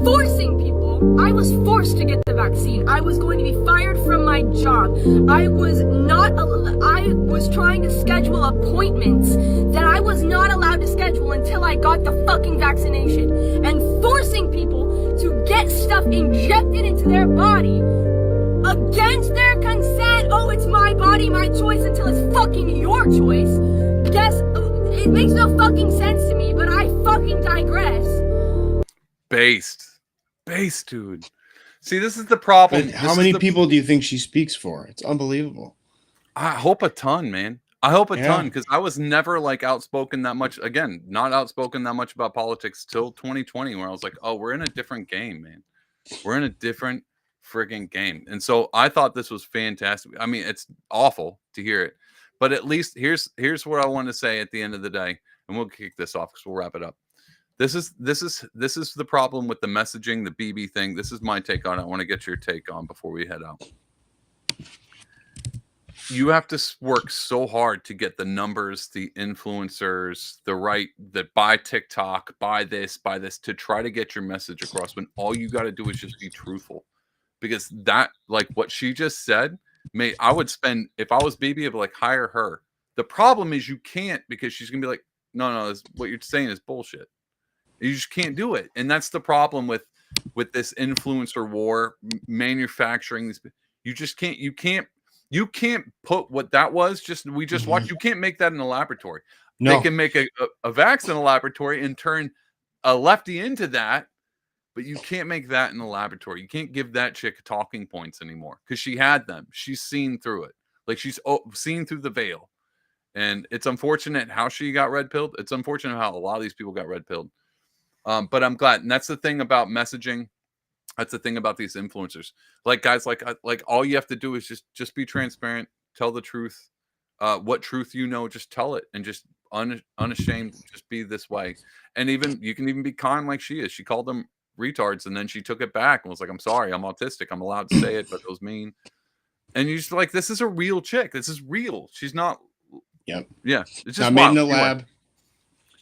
forcing people, I was forced to get the vaccine. I was going to be fired from my job. I was trying to schedule appointments that I was not allowed to schedule until I got the fucking vaccination. And forcing people to get stuff injected into their body against their consent. Oh, it's my body, my choice, until it's fucking your choice. Guess it makes no fucking sense to me, but I fucking digress. Based, dude. See, this is the problem. How many people do you think she speaks for? It's unbelievable. I hope a ton, man. I hope a ton, because I was never like outspoken that much. Again, not outspoken that much about politics till 2020, where I was like, oh, we're in a different game, man. We're in a different friggin' game. And so I thought this was fantastic. I mean, it's awful to hear it, but at least here's what I want to say at the end of the day, and we'll kick this off because we'll wrap it up. This is the problem with the messaging, the BB thing. This is my take on it. I want to get your take on before we head out. You have to work so hard to get the numbers, the influencers, that buy TikTok, buy this, to try to get your message across, when all you got to do is just be truthful. Because that, like what she just said, I would spend, if I was BB, I'd be like, hire her. The problem is you can't, because she's going to be like, no, what you're saying is bullshit. You just can't do it. And that's the problem with this influencer war, manufacturing these. You just can't, you can't put what that was. We just watched. You can't make that in a laboratory. No. They can make a vax in a laboratory and turn a lefty into that, but you can't make that in a laboratory. You can't give that chick talking points anymore, because she had them. She's seen through it. Like, she's seen through the veil. And it's unfortunate how she got red pilled. It's unfortunate how a lot of these people got red pilled. But I'm glad. And that's the thing about messaging. That's the thing about these influencers. Like, guys, like all you have to do is just be transparent, tell the truth. What truth you know, just tell it, and just unashamed, just be this way. And you can even be kind like she is. She called them retards, and then she took it back and was like, I'm sorry, I'm autistic. I'm allowed to say it, but it was mean. And you're just like, this is a real chick. This is real. She's not. Yep. Yeah. It's just not made in a lab.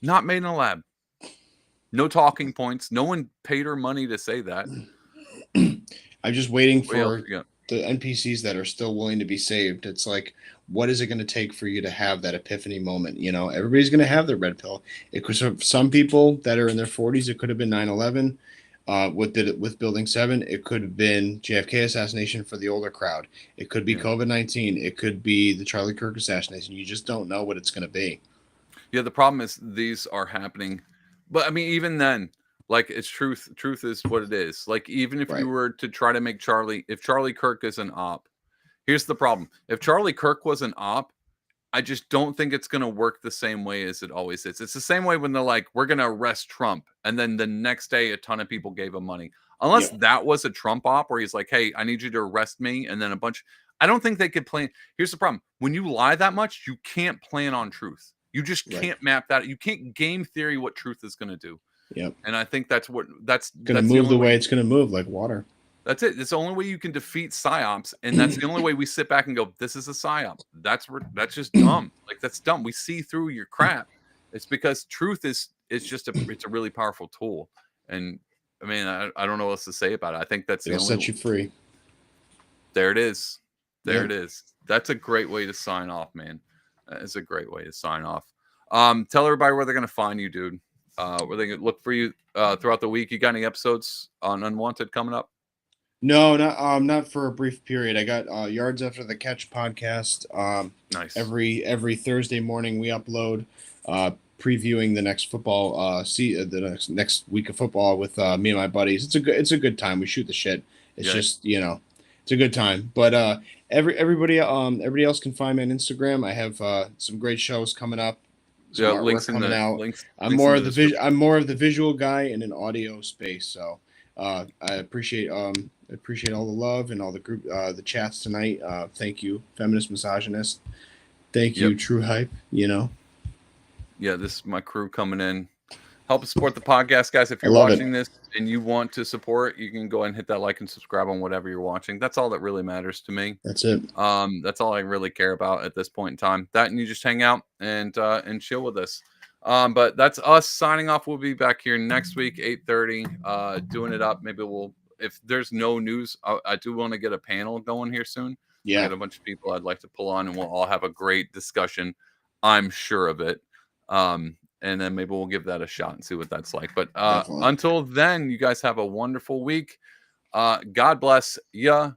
Not made in a lab. No talking points. No one paid her money to say that. I'm just waiting for the NPCs that are still willing to be saved. It's like, what is it going to take for you to have that epiphany moment? You know, everybody's going to have their red pill. It could, some people that are in their 40s, it could have been 9/11. With Building 7, it could have been JFK assassination for the older crowd. It could be COVID-19. It could be the Charlie Kirk assassination. You just don't know what it's going to be. Yeah, the problem is these are happening. But I mean, even then, Like, it's truth. Truth is what it is. Like, even if you were to try to make if Charlie Kirk is an op, here's the problem. If Charlie Kirk was an op, I just don't think it's going to work the same way as it always is. It's the same way when they're like, we're going to arrest Trump. And then the next day, a ton of people gave him money. Unless that was a Trump op where he's like, hey, I need you to arrest me. And then I don't think they could plan. Here's the problem. When you lie that much, you can't plan on truth. You just can't map that. You can't game theory what truth is going to do. Yep. And I think that's going to move the way it's going to move, like water. That's it. It's the only way you can defeat psyops, and that's the only way we sit back and go, "This is a psyop." That's just dumb. Like, that's dumb. We see through your crap. It's because truth is it's a really powerful tool. And I mean, I don't know what else to say about it. I think that's It'll set you free. There it is. There it is. That's a great way to sign off, man. It's a great way to sign off. Tell everybody where they're gonna find you, dude. Where they can look for you throughout the week. You got any episodes on Unwanted coming up? No, not for a brief period. I got Yards After the Catch podcast. Nice. Every Thursday morning we upload, previewing the next football the next week of football with me and my buddies. It's a good time. We shoot the shit. It's just it's a good time. But everybody else can find me on Instagram. I have some great shows coming up. Links coming out. I'm more of the visual guy in an audio space. So I appreciate all the love and all the group the chats tonight. Thank you, Feminist Misogynist. Thank you, True Hype. Yeah, this is my crew coming in. Help support the podcast, guys. If you're watching this and you want to support, you can go ahead and hit that like and subscribe on whatever you're watching. That's all that really matters to me. That's it. That's all I really care about at this point in time. That, and you just hang out and chill with us. But that's us signing off. We'll be back here next week, 8:30, doing it up. Maybe if there's no news, I do want to get a panel going here soon. Yeah. I got a bunch of people I'd like to pull on, and we'll all have a great discussion. I'm sure of it. And then maybe we'll give that a shot and see what that's like. But until then, you guys have a wonderful week. God bless ya.